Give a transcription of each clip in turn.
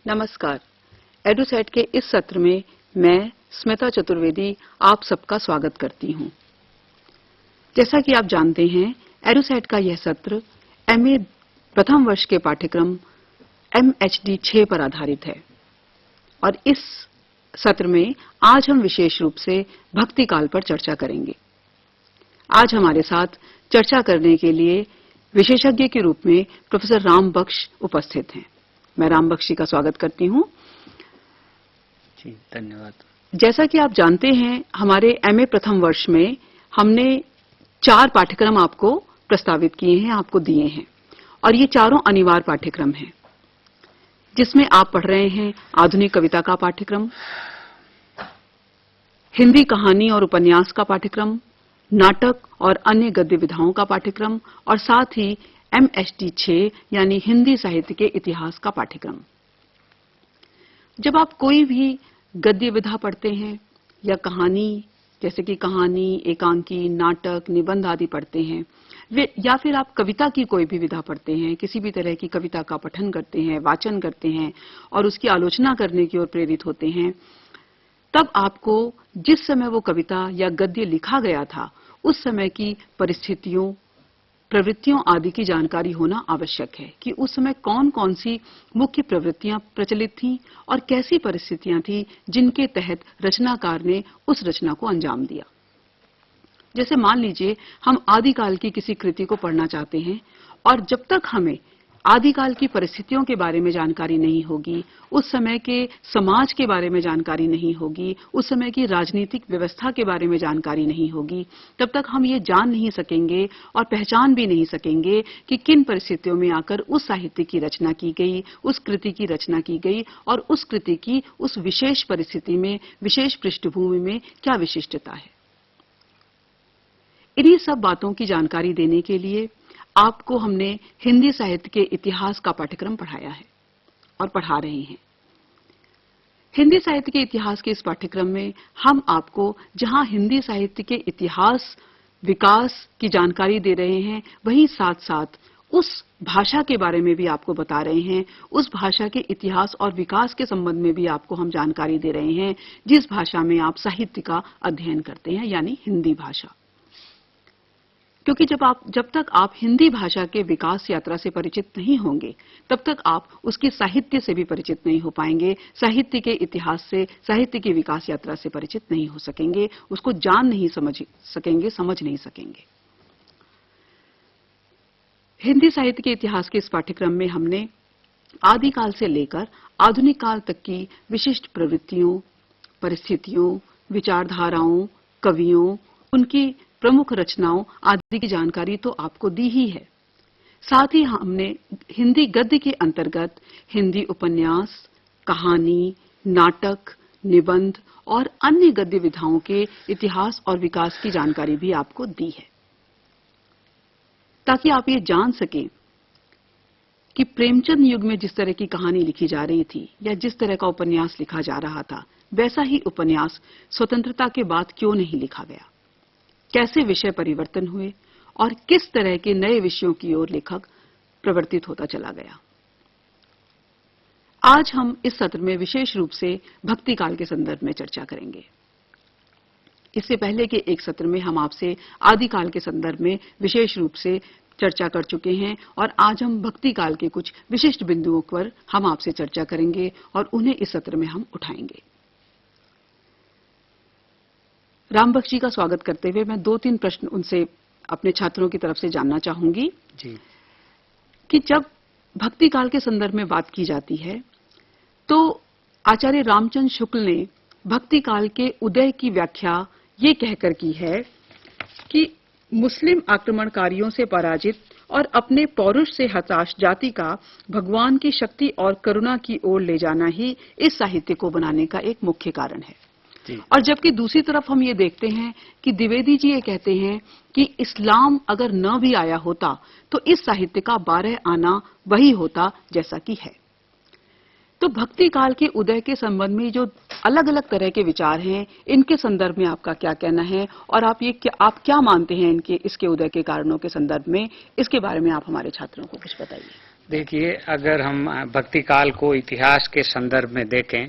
नमस्कार। एडुसेट के इस सत्र में मैं स्मिता चतुर्वेदी आप सबका स्वागत करती हूं। जैसा कि आप जानते हैं, एडुसेट का यह सत्र एमए प्रथम वर्ष के पाठ्यक्रम MHD 6 पर आधारित है और इस सत्र में आज हम विशेष रूप से भक्ति काल पर चर्चा करेंगे। आज हमारे साथ चर्चा करने के लिए विशेषज्ञ के रूप में प्रोफेसर राम बख्श उपस्थित हैं। मैं राम बख्श जी का स्वागत करती हूं। जी, धन्यवाद। जैसा कि आप जानते हैं, हमारे एमए प्रथम वर्ष में हमने 4 पाठ्यक्रम आपको प्रस्तावित किए हैं, आपको दिए हैं और ये चारों अनिवार्य पाठ्यक्रम हैं, जिसमें आप पढ़ रहे हैं आधुनिक कविता का पाठ्यक्रम, हिंदी कहानी और उपन्यास का पाठ्यक्रम, नाटक और अन्य गद्य विधाओं का पाठ्यक्रम और साथ ही MHD 6 यानी हिंदी साहित्य के इतिहास का पाठ्यक्रम। जब आप कोई भी गद्य विधा पढ़ते हैं या कहानी, जैसे कि कहानी, एकांकी, नाटक, निबंध आदि पढ़ते हैं, या फिर आप कविता की कोई भी विधा पढ़ते हैं, किसी भी तरह की कविता का पठन करते हैं, वाचन करते हैं और उसकी आलोचना करने की ओर प्रेरित होते हैं, तब आपको जिस समय वो कविता या गद्य लिखा गया था, उस समय की परिस्थितियों, प्रवृत्तियों आदि की जानकारी होना आवश्यक है कि उस समय कौन कौन सी मुख्य प्रवृत्तियां प्रचलित थीं और कैसी परिस्थितियां थीं जिनके तहत रचनाकार ने उस रचना को अंजाम दिया। जैसे मान लीजिए हम आदिकाल की किसी कृति को पढ़ना चाहते हैं और जब तक हमें आदिकाल की परिस्थितियों के बारे में जानकारी नहीं होगी, उस समय के समाज के बारे में जानकारी नहीं होगी, उस समय की राजनीतिक व्यवस्था के बारे में जानकारी नहीं होगी, तब तक हम ये जान नहीं सकेंगे और पहचान भी नहीं सकेंगे कि किन परिस्थितियों में आकर उस साहित्य की रचना की गई, उस कृति की रचना की गई और उस कृति की उस विशेष परिस्थिति में, विशेष पृष्ठभूमि में क्या विशिष्टता है। इन्हीं सब बातों की जानकारी देने के लिए आपको हमने हिंदी साहित्य के इतिहास का पाठ्यक्रम पढ़ाया है और पढ़ा रहे हैं। हिंदी साहित्य के इतिहास के इस पाठ्यक्रम में हम आपको जहां हिंदी साहित्य के इतिहास, विकास की जानकारी दे रहे हैं, वहीं साथ साथ उस भाषा के बारे में भी आपको बता रहे हैं, उस भाषा के इतिहास और विकास के संबंध में भी आपको हम जानकारी दे रहे हैं, जिस भाषा में आप साहित्य का अध्ययन करते हैं, यानी हिंदी भाषा। क्योंकि जब तक आप हिंदी भाषा के विकास यात्रा से परिचित नहीं होंगे, तब तक आप उसके साहित्य से भी परिचित नहीं हो पाएंगे, साहित्य के इतिहास से, साहित्य की विकास यात्रा से परिचित नहीं हो सकेंगे, उसको जान नहीं समझ सकेंगे, समझ नहीं सकेंगे। हिंदी साहित्य के इतिहास के इस पाठ्यक्रम में हमने आदिकाल से लेकर आधुनिक काल तक की विशिष्ट प्रवृत्तियों, परिस्थितियों, विचारधाराओं, कवियों, उनकी प्रमुख रचनाओं आदि की जानकारी तो आपको दी ही है। साथ ही हमने हिंदी गद्य के अंतर्गत हिंदी उपन्यास, कहानी, नाटक, निबंध और अन्य गद्य विधाओं के इतिहास और विकास की जानकारी भी आपको दी है, ताकि आप ये जान सकें कि प्रेमचंद युग में जिस तरह की कहानी लिखी जा रही थी या जिस तरह का उपन्यास लिखा जा रहा था, वैसा ही उपन्यास स्वतंत्रता के बाद क्यों नहीं लिखा गया, कैसे विषय परिवर्तन हुए और किस तरह के नए विषयों की ओर लेखक प्रवर्तित होता चला गया। आज हम इस सत्र में विशेष रूप से भक्ति काल के संदर्भ में चर्चा करेंगे। इससे पहले के एक सत्र में हम आपसे आदिकाल के संदर्भ में विशेष रूप से चर्चा कर चुके हैं और आज हम भक्ति काल के कुछ विशिष्ट बिंदुओं पर हम आपसे चर्चा करेंगे और उन्हें इस सत्र में हम उठाएंगे। राम बख्श जी का स्वागत करते हुए मैं 2-3 प्रश्न उनसे अपने छात्रों की तरफ से जानना चाहूंगी जी। कि जब भक्ति काल के संदर्भ में बात की जाती है, तो आचार्य रामचंद्र शुक्ल ने भक्ति काल के उदय की व्याख्या ये कहकर की है कि मुस्लिम आक्रमणकारियों से पराजित और अपने पौरुष से हताश जाति का भगवान की शक्ति और करुणा की ओर ले जाना ही इस साहित्य को बनाने का एक मुख्य कारण है। और जबकि दूसरी तरफ हम ये देखते हैं कि द्विवेदी जी ये कहते हैं कि इस्लाम अगर न भी आया होता तो इस साहित्य का 12 आना वही होता जैसा कि है। तो भक्ति काल के उदय के संबंध में जो अलग अलग तरह के विचार हैं, इनके संदर्भ में आपका क्या कहना है और आप क्या मानते हैं इसके उदय के कारणों के संदर्भ में, इसके बारे में आप हमारे छात्रों को कुछ बताइए। देखिए, अगर हम भक्ति काल को इतिहास के संदर्भ में देखें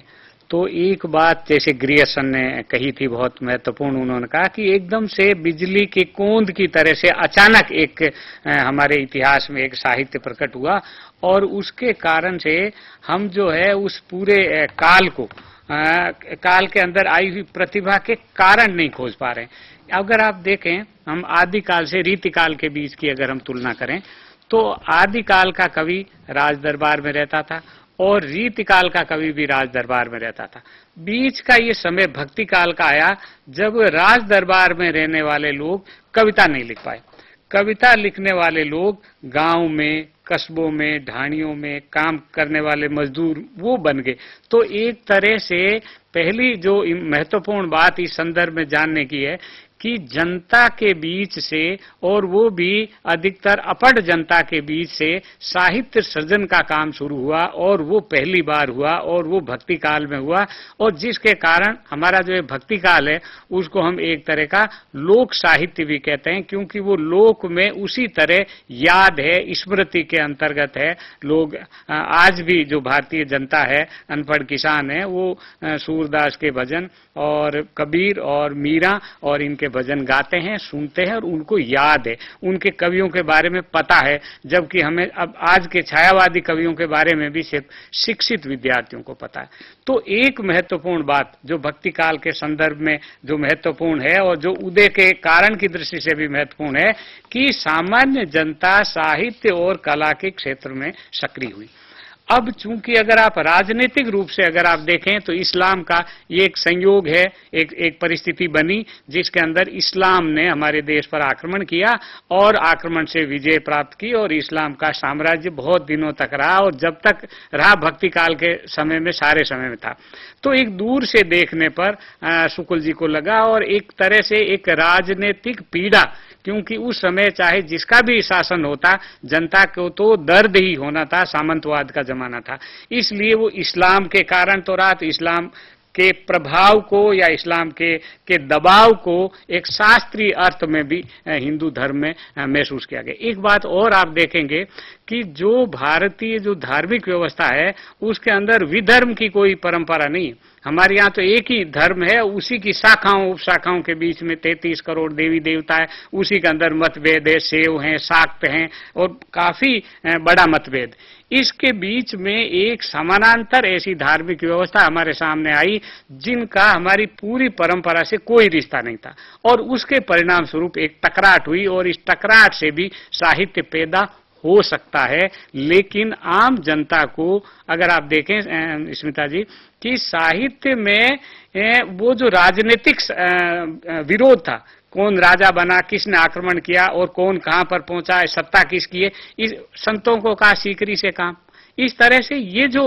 तो एक बात जैसे ग्रियर्सन ने कही थी, बहुत महत्वपूर्ण, उन्होंने कहा कि एकदम से बिजली की कूंद की तरह से अचानक एक हमारे इतिहास में एक साहित्य प्रकट हुआ और उसके कारण से हम जो है उस पूरे काल को काल के अंदर आई हुई प्रतिभा के कारण नहीं खोज पा रहे हैं। अगर आप देखें, हम आदि काल से रीति काल के बीच की अगर हम तुलना करें तो आदि काल का कवि राज दरबार में रहता था और रीति काल का कवि भी राज दरबार में रहता था। बीच का ये समय भक्ति काल का आया जब राज दरबार में रहने वाले लोग कविता नहीं लिख पाए। कविता लिखने वाले लोग गांव में, कस्बों में, ढाणियों में काम करने वाले मजदूर वो बन गए। तो एक तरह से पहली जो महत्वपूर्ण बात इस संदर्भ में जानने की है कि जनता के बीच से, और वो भी अधिकतर अपढ़ जनता के बीच से साहित्य सृजन का काम शुरू हुआ और वो पहली बार हुआ और वो भक्ति काल में हुआ। और जिसके कारण हमारा जो भक्ति काल है उसको हम एक तरह का लोक साहित्य भी कहते हैं, क्योंकि वो लोक में उसी तरह याद है, स्मृति के अंतर्गत है। लोग आज भी जो भारतीय जनता है, अनपढ़ किसान है, वो सूरदास के भजन और कबीर और मीरा और इनके भजन गाते हैं, सुनते हैं और उनको याद है, उनके कवियों के बारे में पता है। जबकि हमें अब आज के छायावादी कवियों के बारे में भी सिर्फ शिक्षित विद्यार्थियों को पता है। तो एक महत्वपूर्ण बात जो भक्ति काल के संदर्भ में जो महत्वपूर्ण है और जो उदय के कारण की दृष्टि से भी महत्वपूर्ण है कि सामान्य जनता साहित्य और कला के क्षेत्र में सक्रिय हुई। अब चूंकि अगर आप राजनीतिक रूप से अगर आप देखें तो इस्लाम का ये एक संयोग है, एक परिस्थिति बनी जिसके अंदर इस्लाम ने हमारे देश पर आक्रमण किया और आक्रमण से विजय प्राप्त की और इस्लाम का साम्राज्य बहुत दिनों तक रहा और जब तक रहा भक्ति काल के समय में सारे समय में था। तो एक दूर से देखने पर शुक्ल जी को लगा और एक तरह से एक राजनीतिक पीड़ा, क्योंकि उस समय चाहे जिसका भी शासन होता जनता को तो दर्द ही होना था, सामंतवाद का जमाना था। इसलिए वो इस्लाम के कारण तो रहा, तो इस्लाम के प्रभाव को या इस्लाम के दबाव को एक शास्त्रीय अर्थ में भी हिंदू धर्म में महसूस किया गया। एक बात और आप देखेंगे कि जो भारतीय जो धार्मिक व्यवस्था है उसके अंदर विधर्म की कोई परंपरा नहीं है। हमारे यहाँ तो एक ही धर्म है, उसी की शाखाओं उपशाखाओं के बीच में 33 करोड़ देवी देवता है, उसी के अंदर मतभेद है, शैव हैं, शाक्त हैं और काफी बड़ा मतभेद। इसके बीच में एक समानांतर ऐसी धार्मिक व्यवस्था हमारे सामने आई जिनका हमारी पूरी परंपरा से कोई रिश्ता नहीं था और उसके परिणाम स्वरूप एक टकराट हुई और इस टकराट से भी साहित्य पैदा हो सकता है। लेकिन आम जनता को अगर आप देखें स्मिता जी कि साहित्य में वो जो राजनीतिक विरोध था, कौन राजा बना, किसने आक्रमण किया और कौन कहां पर पहुंचा, सत्ता किसकी है, इस संतों को कहा सीकरी से काम। इस तरह से ये जो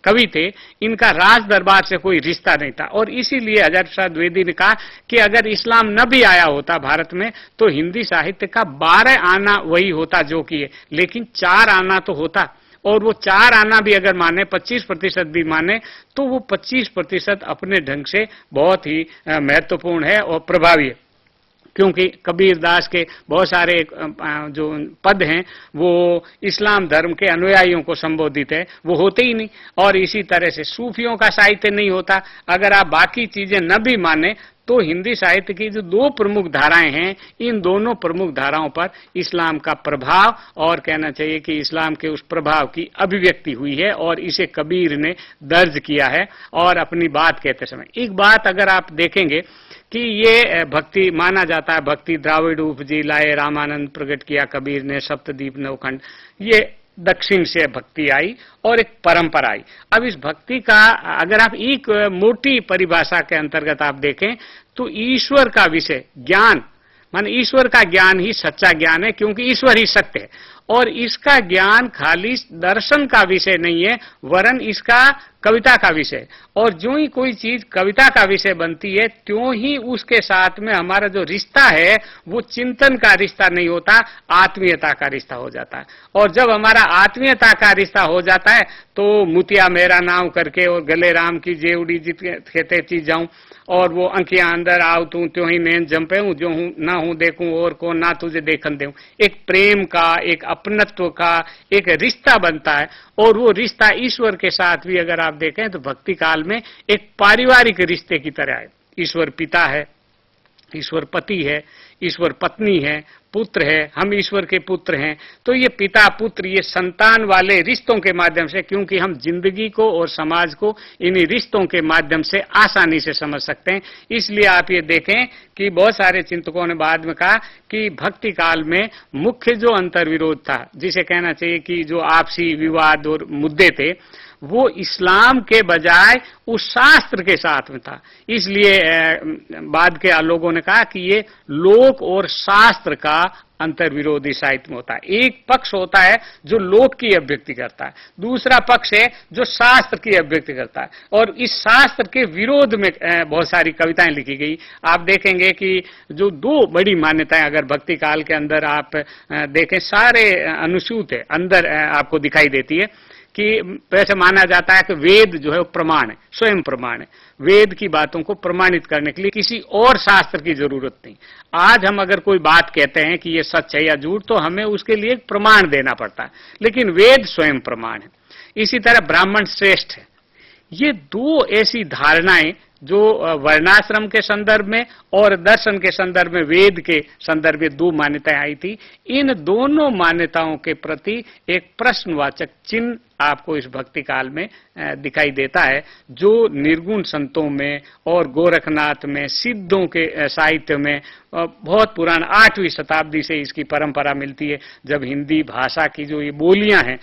कवि थे इनका राज दरबार से कोई रिश्ता नहीं था और इसीलिए हज़रत प्रसाद द्विवेदी ने कहा कि अगर इस्लाम न भी आया होता भारत में तो हिंदी साहित्य का 12 आना वही होता जो कि है, लेकिन 4 आना तो होता। और वो 4 आना भी अगर माने, 25% भी माने, तो वो 25% अपने ढंग से बहुत ही महत्वपूर्ण है और प्रभावी है। क्योंकि कबीर दास के बहुत सारे जो पद हैं वो इस्लाम धर्म के अनुयायियों को संबोधित है, वो होते ही नहीं। और इसी तरह से सूफियों का साहित्य नहीं होता। अगर आप बाकी चीजें न भी माने तो हिंदी साहित्य की जो 2 प्रमुख धाराएं हैं, इन दोनों प्रमुख धाराओं पर इस्लाम का प्रभाव और कहना चाहिए कि इस्लाम के उस प्रभाव की अभिव्यक्ति हुई है और इसे कबीर ने दर्ज किया है और अपनी बात कहते समय। एक बात अगर आप देखेंगे कि ये भक्ति माना जाता है, भक्ति द्राविड़ उपजी लाए रामानंद प्रकट किया कबीर ने सप्तदीप नवखंड, ये दक्षिण से भक्ति आई और एक परंपरा आई। अब इस भक्ति का अगर आप एक मोटी परिभाषा के अंतर्गत आप देखें तो ईश्वर का विषय ज्ञान, माने ईश्वर का ज्ञान ही सच्चा ज्ञान है, क्योंकि ईश्वर ही सत्य है और इसका ज्ञान खाली दर्शन का विषय नहीं है वरन इसका कविता का विषय। और जो ही कोई चीज कविता का विषय बनती है त्यों ही उसके साथ में हमारा जो रिश्ता है वो चिंतन का रिश्ता नहीं होता, आत्मीयता का रिश्ता हो जाता है। और जब हमारा आत्मीयता का रिश्ता हो जाता है तो मुतिया मेरा नाम करके और गले राम की जेवड़ी जित कहते चीज जाऊं और वो अंकियां अंदर आव तू त्यों ही नैन जंपे हूं, जो हूं ना हूं देखूं और को ना तुझे देखन देऊं, एक प्रेम का, एक अपनत्व का एक रिश्ता बनता है, और वो रिश्ता ईश्वर के साथ भी अगर आप देखें तो भक्ति काल में एक पारिवारिक रिश्ते की तरह है। ईश्वर पिता है, ईश्वर पति है, ईश्वर पत्नी है, पुत्र है, हम ईश्वर के पुत्र हैं। तो ये पिता पुत्र, ये संतान वाले रिश्तों के माध्यम से, क्योंकि हम जिंदगी को और समाज को इन्हीं रिश्तों के माध्यम से आसानी से समझ सकते हैं। इसलिए आप ये देखें कि बहुत सारे चिंतकों ने बाद में कहा कि भक्ति काल में मुख्य जो अंतर्विरोध था, जिसे कहना चाहिए कि जो आपसी विवाद और मुद्दे थे, वो इस्लाम के बजाय उस शास्त्र के साथ में था। इसलिए बाद के लोगों ने कहा कि ये लोक और शास्त्र का अंतर्विरोधी साहित्य में होता है। एक पक्ष होता है जो लोक की अभिव्यक्ति करता है, दूसरा पक्ष है जो शास्त्र की अभिव्यक्ति करता है, और इस शास्त्र के विरोध में बहुत सारी कविताएं लिखी गई। आप देखेंगे कि जो दो बड़ी मान्यताएं अगर भक्ति काल के अंदर आप देखें, सारे अनुसूत है अंदर आपको दिखाई देती है कि वैसे माना जाता है कि वेद जो है वो प्रमाण है, स्वयं प्रमाण है। वेद की बातों को प्रमाणित करने के लिए किसी और शास्त्र की जरूरत नहीं। आज हम अगर कोई बात कहते हैं कि ये सच है या झूठ, तो हमें उसके लिए प्रमाण देना पड़ता है, लेकिन वेद स्वयं प्रमाण है। इसी तरह ब्राह्मण श्रेष्ठ है। ये दो ऐसी धारणाएं जो वर्णाश्रम के संदर्भ में और दर्शन के संदर्भ में, वेद के संदर्भ में दो मान्यताएं आई थी, इन दोनों मान्यताओं के प्रति एक प्रश्नवाचक चिन्ह आपको इस भक्ति काल में दिखाई देता है, जो निर्गुण संतों में और गोरखनाथ में, सिद्धों के साहित्य में बहुत पुराना 8वीं शताब्दी से इसकी परंपरा मिलती है। जब हिंदी भाषा की जो ये बोलियां हैं,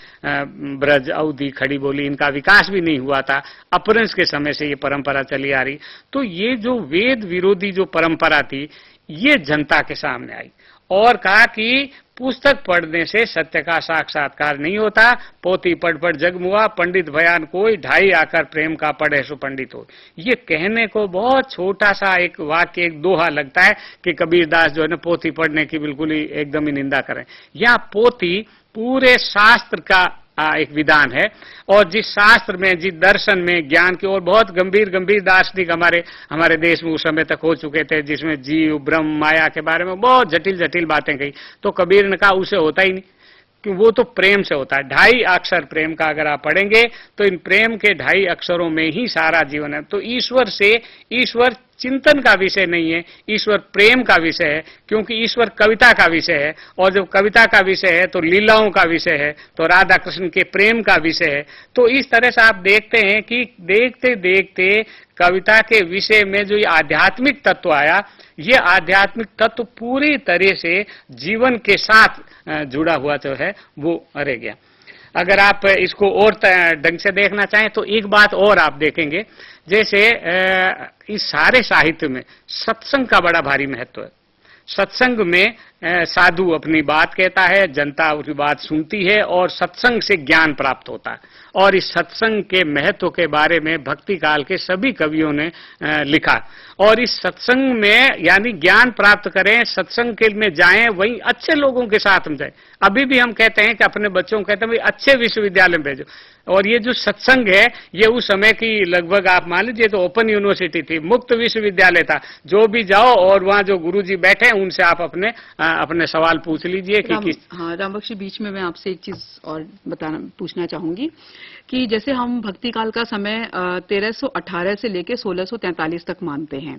ब्रज, अवधी, खड़ी बोली, इनका विकास भी नहीं हुआ था, अपभ्रंश के समय से ये परंपरा चली आ रही। तो ये जो वेद विरोधी जो परंपरा थी, ये जनता के सामने आई और कहा कि पुस्तक पढ़ने से सत्य का साक्षात्कार नहीं होता। पोथी पढ़ पढ़ जग मुआ, पंडित भयान कोई, ढाई आकर प्रेम का पढ़े सो पंडित हो। ये कहने को बहुत छोटा सा एक वाक्य, एक दोहा लगता है कि कबीरदास जो है ना पोथी पढ़ने की बिल्कुल ही एकदम ही निंदा करें। यहाँ पोथी पूरे शास्त्र का एक विधान है, और जिस शास्त्र में, जिस दर्शन में, ज्ञान की और बहुत गंभीर गंभीर दार्शनिक हमारे देश में उस समय तक हो चुके थे, जिसमें जीव ब्रह्म माया के बारे में बहुत जटिल जटिल बातें कही। तो कबीर ने कहा उसे होता ही नहीं, कि वो तो प्रेम से होता है। 2.5 अक्षर प्रेम का अगर आप पढ़ेंगे तो इन प्रेम के 2.5 अक्षरों में ही सारा जीवन है। तो ईश्वर चिंतन का विषय नहीं है, ईश्वर प्रेम का विषय है, क्योंकि ईश्वर कविता का विषय है, और जब कविता का विषय है तो लीलाओं का विषय है, तो राधा कृष्ण के प्रेम का विषय है। तो इस तरह से आप देखते हैं कि देखते देखते कविता के विषय में जो ये आध्यात्मिक तत्व आया, ये आध्यात्मिक तत्व पूरी तरह से जीवन के साथ जुड़ा हुआ जो है वो रह गया। अगर आप इसको और ढंग से देखना चाहें तो एक बात और आप देखेंगे, जैसे इस सारे साहित्य में सत्संग का बड़ा भारी महत्व है। सत्संग में साधु अपनी बात कहता है, जनता उसकी बात सुनती है, और सत्संग से ज्ञान प्राप्त होता है। और इस सत्संग के महत्व के बारे में भक्ति काल के सभी कवियों ने लिखा। और इस सत्संग में यानी ज्ञान प्राप्त करें, सत्संग के में जाएं, वहीं अच्छे लोगों के साथ में जाएं। अभी भी हम कहते हैं कि अपने बच्चों को कहते हैं भाई अच्छे विश्वविद्यालय में भेजो। और ये जो सत्संग है, ये उस समय की लगभग आप मान लीजिए तो ओपन यूनिवर्सिटी थी, मुक्त विश्वविद्यालय था। जो भी जाओ और वहाँ जो गुरुजी बैठे उनसे आप अपने सवाल पूछ लीजिए कि किस। हाँ रामबख्शी, बीच में मैं आपसे एक चीज और पूछना चाहूंगी कि जैसे हम भक्ति काल का समय 1318 से लेके 1643 तक मानते हैं,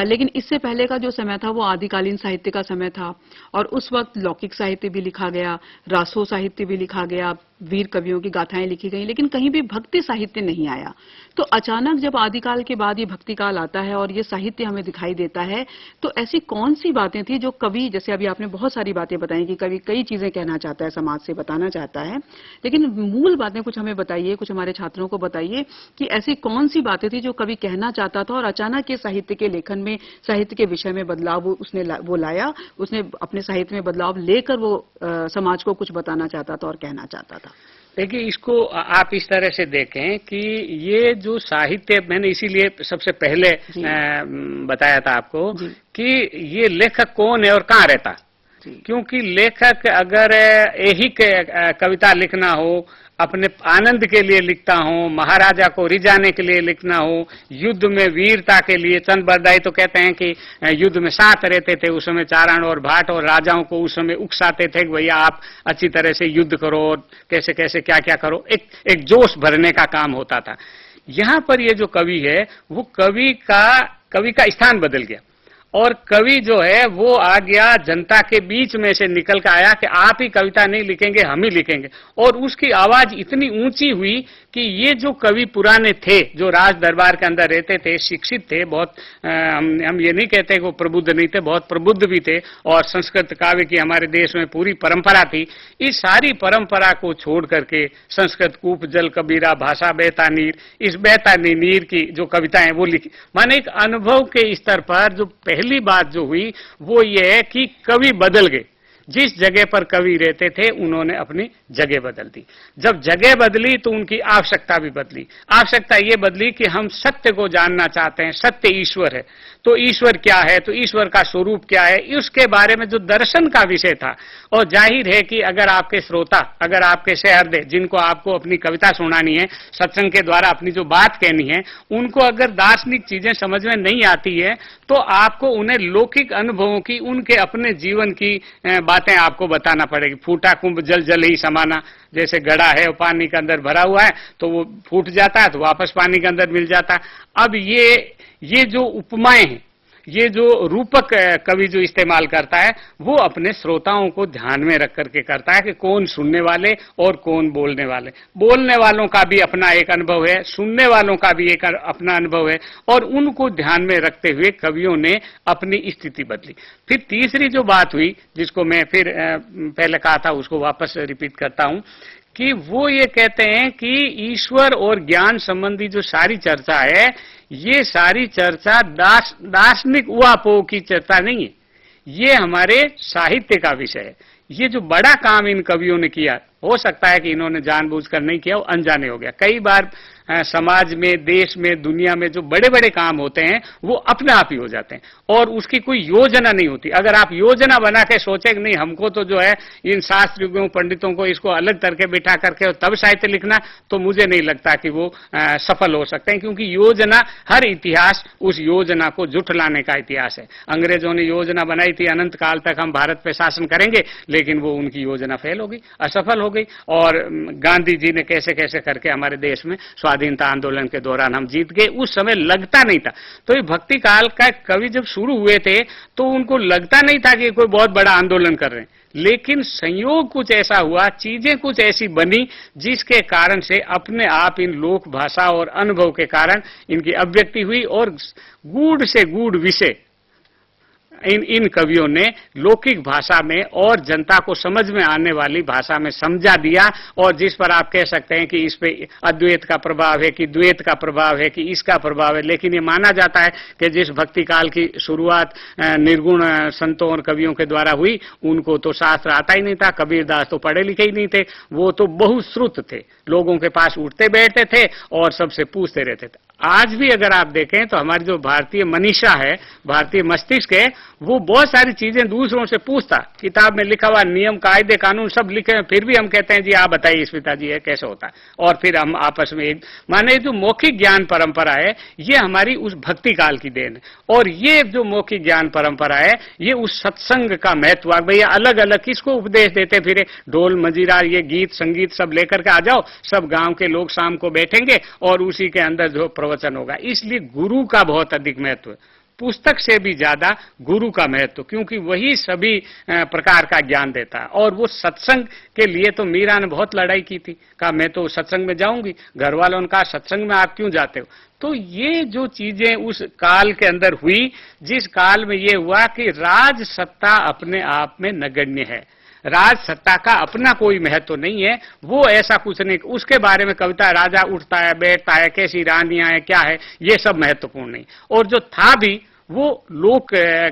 लेकिन इससे पहले का जो समय था वो आदिकालीन साहित्य का समय था, और उस वक्त लौकिक साहित्य भी लिखा गया, रासो साहित्य भी लिखा गया, वीर कवियों की गाथाएं लिखी गई, लेकिन कहीं भी भक्ति साहित्य नहीं आया। तो अचानक जब आदिकाल के बाद ये भक्ति काल आता है और ये साहित्य हमें दिखाई देता है, तो ऐसी कौन सी बातें थी जो कवि, जैसे अभी आपने बहुत सारी बातें बताई कि कवि कई चीजें कहना चाहता है, समाज से बताना चाहता है, लेकिन मूल बातें कुछ हमें बताइए, कुछ हमारे छात्रों को बताइए कि ऐसी कौन सी बातें थी जो कवि कहना चाहता था और अचानक के साहित्य के लेखन में, साहित्य के विषय में बदलाव उसने लाया, उसने अपने साहित्य में बदलाव लेकर वो समाज को कुछ बताना चाहता था और कहना चाहता था। देखिए, इसको आप इस तरह से देखें कि ये जो साहित्य, मैंने इसीलिए सबसे पहले बताया था आपको कि ये लेखक कौन है और कहाँ रहता। क्योंकि लेखक अगर यही कविता लिखना हो, अपने आनंद के लिए लिखता हो, महाराजा को रिझाने के लिए लिखना हो, युद्ध में वीरता के लिए, चंद बरदाई तो कहते हैं कि युद्ध में साथ रहते थे उस समय चारण और भाट, और राजाओं को उस समय उकसाते थे कि भैया आप अच्छी तरह से युद्ध करो और कैसे कैसे क्या क्या करो, एक जोश भरने का काम होता था। यहाँ पर ये जो कवि है वो कवि का स्थान बदल गया, और कवि जो है वो आ गया जनता के बीच में से निकल कर आया कि आप ही कविता नहीं लिखेंगे, हम ही लिखेंगे। और उसकी आवाज इतनी ऊंची हुई कि ये जो कवि पुराने थे, जो राज दरबार के अंदर रहते थे, शिक्षित थे, बहुत हम ये नहीं कहते कि वो प्रबुद्ध नहीं थे, बहुत प्रबुद्ध भी थे, और संस्कृत काव्य की हमारे देश में पूरी परंपरा थी। इस सारी परंपरा को छोड़ करके संस्कृत कूप जल कबीरा भाषा बहता नीर, इस बहता नीर की जो कविताएं वो लिखी। माने एक अनुभव के स्तर पर जो पहली बात जो हुई वो ये है कि कवि बदल गए। जिस जगह पर कवि रहते थे उन्होंने अपनी जगह बदल दी। जब जगह बदली तो उनकी आवश्यकता भी बदली। आवश्यकता ये बदली कि हम सत्य को जानना चाहते हैं, सत्य ईश्वर है, तो ईश्वर क्या है, तो ईश्वर का स्वरूप क्या है, उसके बारे में जो दर्शन का विषय था। और जाहिर है कि अगर आपके श्रोता, अगर आपके सहृदय, जिनको आपको अपनी कविता सुनानी है, सत्संग के द्वारा अपनी जो बात कहनी है, उनको अगर दार्शनिक चीजें समझ में नहीं आती है तो आपको उन्हें लौकिक अनुभवों की, उनके अपने जीवन की बातें आपको बताना पड़ेगी। फूटा कुंभ जल जल ही समाना, जैसे घड़ा है और पानी के अंदर भरा हुआ है तो वो फूट जाता है तो वापस पानी के अंदर मिल जाता है। अब ये जो उपमाएं हैं, ये जो रूपक कवि जो इस्तेमाल करता है वो अपने श्रोताओं को ध्यान में रख करके करता है कि कौन सुनने वाले और कौन बोलने वाले। बोलने वालों का भी अपना एक अनुभव है, सुनने वालों का भी एक अपना अनुभव है, और उनको ध्यान में रखते हुए कवियों ने अपनी स्थिति बदली। फिर तीसरी जो बात हुई, जिसको मैं फिर पहले कहा था उसको वापस रिपीट करता हूं, कि वो ये कहते हैं कि ईश्वर और ज्ञान संबंधी जो सारी चर्चा है, ये सारी चर्चा दार्शनिक उहापोह की चर्चा नहीं है, ये हमारे साहित्य का विषय है। ये जो बड़ा काम इन कवियों ने किया, हो सकता है कि इन्होंने जानबूझकर नहीं किया, वो अनजाने हो गया। कई बार समाज में, देश में, दुनिया में जो बड़े बड़े काम होते हैं वो अपने आप ही हो जाते हैं और उसकी कोई योजना नहीं होती। अगर आप योजना बना के सोचे कि नहीं हमको तो जो है इन शास्त्रियों पंडितों को इसको अलग करके बिठा करके और तब साहित्य लिखना, तो मुझे नहीं लगता कि वो सफल हो सकते हैं, क्योंकि योजना, हर इतिहास उस योजना को जुटलाने का इतिहास है। अंग्रेजों ने योजना बनाई थी अनंत काल तक हम भारत पे शासन करेंगे, लेकिन वो उनकी योजना फेल हो गई, असफल हो गई। और गांधी जी ने कैसे कैसे करके हमारे देश में स्वाधीनता आंदोलन के दौरान हम जीत गए, उस समय लगता नहीं था। तो ये भक्ति काल का कवि जब शुरू हुए थे तो उनको लगता नहीं था कि कोई बहुत बड़ा आंदोलन कर रहे हैं, लेकिन संयोग कुछ ऐसा हुआ, चीजें कुछ ऐसी बनी जिसके कारण से अपने आप इन लोक भाषा और अनुभव के कारण इनकी अभिव्यक्ति हुई और गूढ़ से गूढ़ विषय इन कवियों ने लौकिक भाषा में और जनता को समझ में आने वाली भाषा में समझा दिया। और जिस पर आप कह सकते हैं कि इस पे अद्वैत का प्रभाव है, कि द्वैत का प्रभाव है, कि इसका प्रभाव है, लेकिन ये माना जाता है कि जिस भक्ति काल की शुरुआत निर्गुण संतों और कवियों के द्वारा हुई, उनको तो शास्त्र आता ही नहीं था। कबीरदास तो पढ़े लिखे ही नहीं थे, वो तो बहुश्रुत थे, लोगों के पास उठते बैठते थे और सबसे पूछते रहते थे। आज भी अगर आप देखें तो हमारी जो भारतीय मनीषा है, भारतीय मस्तिष्क है, वो बहुत सारी चीजें दूसरों से पूछता। किताब में लिखा हुआ नियम कायदे कानून सब लिखे हैं, फिर भी हम कहते हैं जी आप बताइए स्मिता जी, है कैसे होता है, और फिर हम आपस में एक माने जो मौखिक ज्ञान परंपरा है, ये हमारी उस भक्ति काल की देन है। और ये जो मौखिक ज्ञान परंपरा है, ये उस सत्संग का महत्व। भैया अलग अलग किसको उपदेश देते फिरे, ढोल मजीरा ये गीत संगीत सब लेकर के आ जाओ, सब गांव के लोग शाम को बैठेंगे और उसी के अंदर जो प्रवचन होगा। इसलिए गुरु का बहुत अधिक महत्व है, पुस्तक से भी ज्यादा गुरु का महत्व, क्योंकि वही सभी प्रकार का ज्ञान देता है। और वो सत्संग के लिए तो मीरा ने बहुत लड़ाई की थी, कहा मैं तो सत्संग में जाऊंगी, घर वालों ने कहा सत्संग में आप क्यों जाते हो। तो ये जो चीजें उस काल के अंदर हुई, जिस काल में ये हुआ कि राज सत्ता अपने आप में नगण्य है, राज सत्ता का अपना कोई महत्व नहीं है, वो ऐसा कुछ नहीं। उसके बारे में कविता, राजा उठता है बैठता है, कैसी रानियां है क्या है, ये सब महत्वपूर्ण नहीं। और जो था भी वो लोक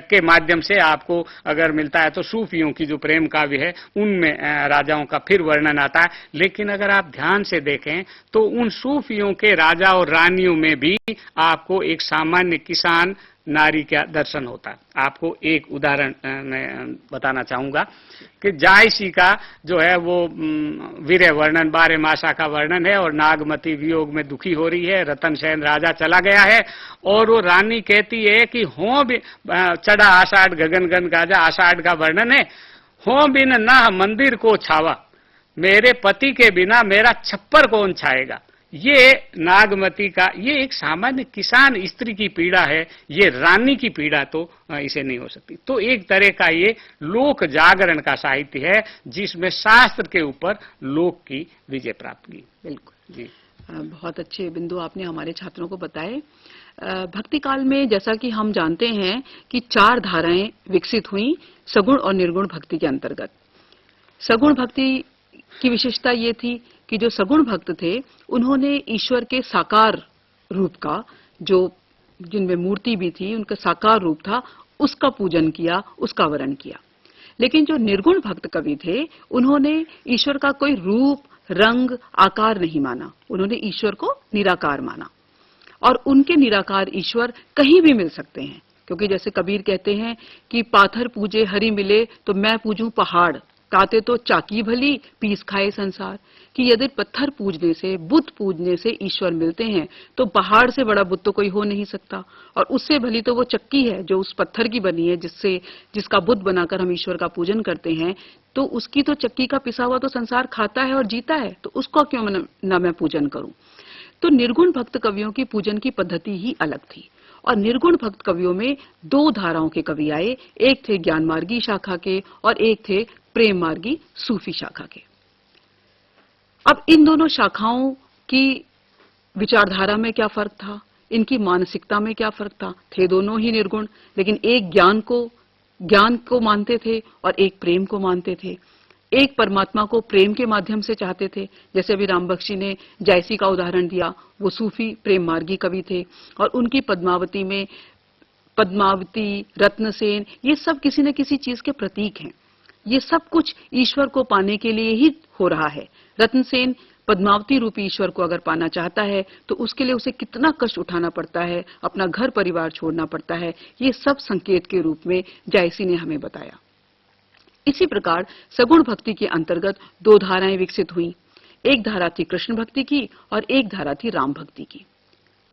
के माध्यम से आपको अगर मिलता है, तो सूफियों की जो प्रेम काव्य है उनमें राजाओं का फिर वर्णन आता है। लेकिन अगर आप ध्यान से देखें तो उन सूफियों के राजा और रानियों में भी आपको एक सामान्य किसान नारी का दर्शन होता। आपको एक उदाहरण मैं बताना चाहूंगा कि जायसी का जो है वो वीर्य वर्णन 12 मासा का वर्णन है, और नागमती वियोग में दुखी हो रही है, रतन सेन राजा चला गया है, और वो रानी कहती है कि हो चढ़ा आषाढ़ गगन गन गाजा, आषाढ़ का वर्णन है, हो बिन ना मंदिर को छावा, मेरे पति के बिना मेरा छप्पर कौन छाएगा। ये नागमती का, ये एक सामान्य किसान स्त्री की पीड़ा है, ये रानी की पीड़ा तो इसे नहीं हो सकती। तो एक तरह का ये लोक जागरण का साहित्य है जिसमें शास्त्र के ऊपर लोक की विजय प्राप्त की। बिल्कुल जी, बहुत अच्छे बिंदु आपने हमारे छात्रों को बताए। भक्ति काल में जैसा कि हम जानते हैं कि 4 धाराएं विकसित हुई सगुण और निर्गुण भक्ति के अंतर्गत। सगुण भक्ति की विशेषता ये थी कि जो सगुण भक्त थे उन्होंने ईश्वर के साकार रूप का, जो जिनमें मूर्ति भी थी उनका साकार रूप था, उसका पूजन किया, उसका वरण किया। लेकिन जो निर्गुण भक्त कवि थे उन्होंने ईश्वर का कोई रूप, रंग, आकार नहीं माना, उन्होंने ईश्वर को निराकार माना। और उनके निराकार ईश्वर कहीं भी मिल सकते हैं, क्योंकि जैसे कबीर कहते हैं कि पाथर पूजे हरि मिले तो मैं पूजूं पहाड़, ताते तो चाकी भली पीस खाए संसार। कि यदि पत्थर पूजने से, बुत पूजने से ईश्वर मिलते हैं तो पहाड़ से बड़ा बुत तो कोई हो नहीं सकता, और उससे भली तो वो चक्की है जो उस पत्थर की बनी है, जिसका बुत बनाकर हम ईश्वर का पूजन करते हैं। तो उसकी तो चक्की का पिसा हुआ तो संसार खाता है और जीता है, तो उसको क्यों न मैं पूजन करूं। तो निर्गुण भक्त कवियों की पूजन की पद्धति ही अलग थी, और निर्गुण भक्त कवियों में 2 धाराओं के कवि आए, एक थे ज्ञान मार्गी शाखा के और एक थे प्रेम मार्गी सूफी शाखा के। अब इन दोनों शाखाओं की विचारधारा में क्या फर्क था, इनकी मानसिकता में क्या फर्क था। थे दोनों ही निर्गुण, लेकिन एक ज्ञान को मानते थे और एक प्रेम को मानते थे। एक परमात्मा को प्रेम के माध्यम से चाहते थे, जैसे अभी राम बख्शी ने जायसी का उदाहरण दिया, वो सूफी प्रेम मार्गी कवि थे, और उनकी पद्मावती, रत्नसेन, ये सब किसी न किसी चीज के प्रतीक हैं। ये सब कुछ ईश्वर को पाने के लिए ही हो रहा है। रत्नसेन पद्मावती रूपी ईश्वर को अगर पाना चाहता है तो उसके लिए उसे कितना कष्ट उठाना पड़ता है, अपना घर परिवार छोड़ना पड़ता है, ये सब संकेत के रूप में जायसी ने हमें बताया। इसी प्रकार सगुण भक्ति के अंतर्गत 2 धाराएं विकसित हुई, एक धारा थी कृष्ण भक्ति की और एक धारा थी राम भक्ति की।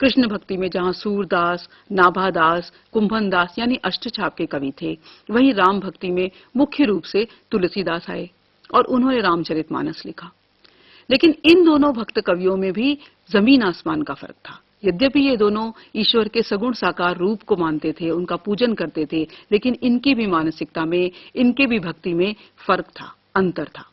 कृष्ण भक्ति में जहां सूरदास, नाभादास, कुंभनदास यानी अष्टछाप के कवि थे, वहीं राम भक्ति में मुख्य रूप से तुलसीदास आए और उन्होंने रामचरितमानस लिखा। लेकिन इन दोनों भक्त कवियों में भी जमीन आसमान का फर्क था। यद्यपि ये दोनों ईश्वर के सगुण साकार रूप को मानते थे, उनका पूजन करते थे, लेकिन इनकी भी मानसिकता में, इनके भी भक्ति में फर्क था, अंतर था।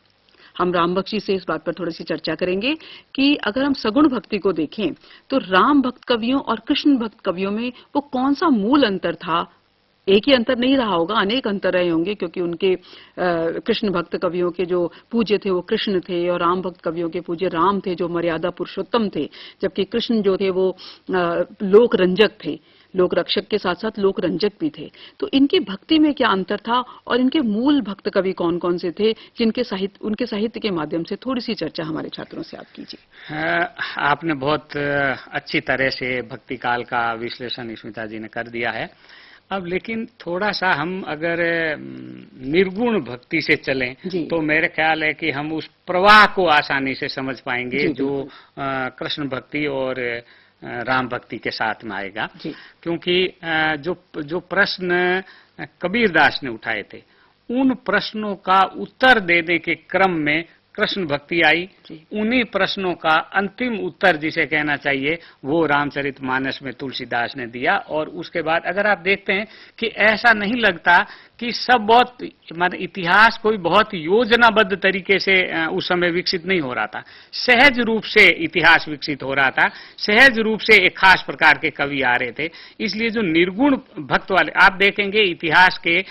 हम राम बख्शी से इस बात पर थोड़ी सी चर्चा करेंगे कि अगर हम सगुण भक्ति को देखें तो राम भक्त कवियों और कृष्ण भक्त कवियों में वो कौन सा मूल अंतर था। एक ही अंतर नहीं रहा होगा, अनेक अंतर रहे होंगे, क्योंकि उनके कृष्ण भक्त कवियों के जो पूज्य थे वो कृष्ण थे, और राम भक्त कवियों के पूज्य राम थे जो मर्यादा पुरुषोत्तम थे, जबकि कृष्ण जो थे वो लोक रंजक थे, लोक रक्षक के साथ साथ लोक रंजक भी थे। तो इनकी भक्ति में क्या अंतर था और इनके मूल भक्त कवि कौन कौन से थे, उनके साहित्य के माध्यम से थोड़ी सी चर्चा हमारे छात्रों से आप कीजिए। आपने बहुत अच्छी तरह से भक्ति काल का विश्लेषण स्मिता जी ने कर दिया है। अब लेकिन थोड़ा सा हम अगर निर्गुण भक्ति से चलें तो मेरे ख्याल है कि हम उस प्रवाह को आसानी से समझ पाएंगे जो कृष्ण भक्ति और राम भक्ति के साथ में आएगा। क्योंकि जो प्रश्न कबीरदास ने उठाए थे, उन प्रश्नों का उत्तर देने के क्रम में कृष्ण भक्ति आई। उन्हीं प्रश्नों का अंतिम उत्तर जिसे कहना चाहिए वो रामचरितमानस में तुलसीदास ने दिया। और उसके बाद अगर आप देखते हैं कि ऐसा नहीं लगता कि सब बहुत मतलब इतिहास कोई बहुत योजनाबद्ध तरीके से उस समय विकसित नहीं हो रहा था, सहज रूप से इतिहास विकसित हो रहा था, सहज रूप से एक खास प्रकार के कवि आ रहे थे। इसलिए जो निर्गुण भक्त वाले आप देखेंगे इतिहास के,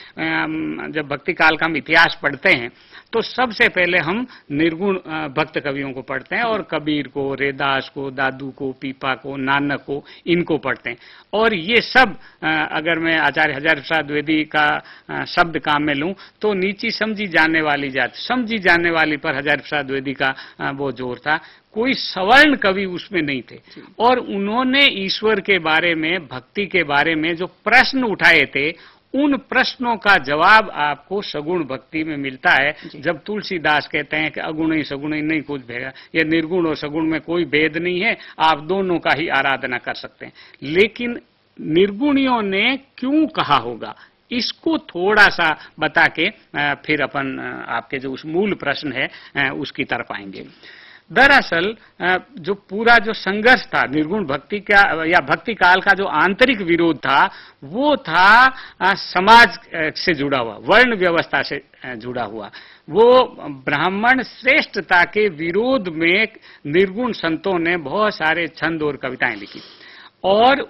जब भक्ति काल का हम इतिहास पढ़ते हैं तो सबसे पहले हम निर्गुण भक्त कवियों को पढ़ते हैं, और कबीर को, रेदास को, दादू को, पीपा को, नानक को, इनको पढ़ते हैं। और ये सब अगर मैं आचार्य हजारी प्रसाद द्विवेदी का शब्द काम में लूं तो नीची समझी जाने वाली जात, समझी जाने वाली पर हजारी प्रसाद द्विवेदी का वो जोर था। कोई सवर्ण कवि उसमें नहीं थे। और उन्होंने ईश्वर के बारे में, भक्ति के बारे में जो प्रश्न उठाए थे, उन प्रश्नों का जवाब आपको सगुण भक्ति में मिलता है। जब तुलसीदास कहते हैं कि अगुण ही सगुण ही नहीं कुछ भेगा, ये निर्गुण और सगुण में कोई भेद नहीं है, आप दोनों का ही आराधना कर सकते हैं। लेकिन निर्गुणियों ने क्यों कहा होगा, इसको थोड़ा सा बता के फिर अपन आपके जो उस मूल प्रश्न है उसकी तरफ आएंगे। दरअसल जो पूरा जो संघर्ष था निर्गुण भक्ति का या भक्ति काल का जो आंतरिक विरोध था, वो था समाज से जुड़ा हुआ, वर्ण व्यवस्था से जुड़ा हुआ। वो ब्राह्मण श्रेष्ठता के विरोध में निर्गुण संतों ने बहुत सारे छंद और कविताएं लिखी और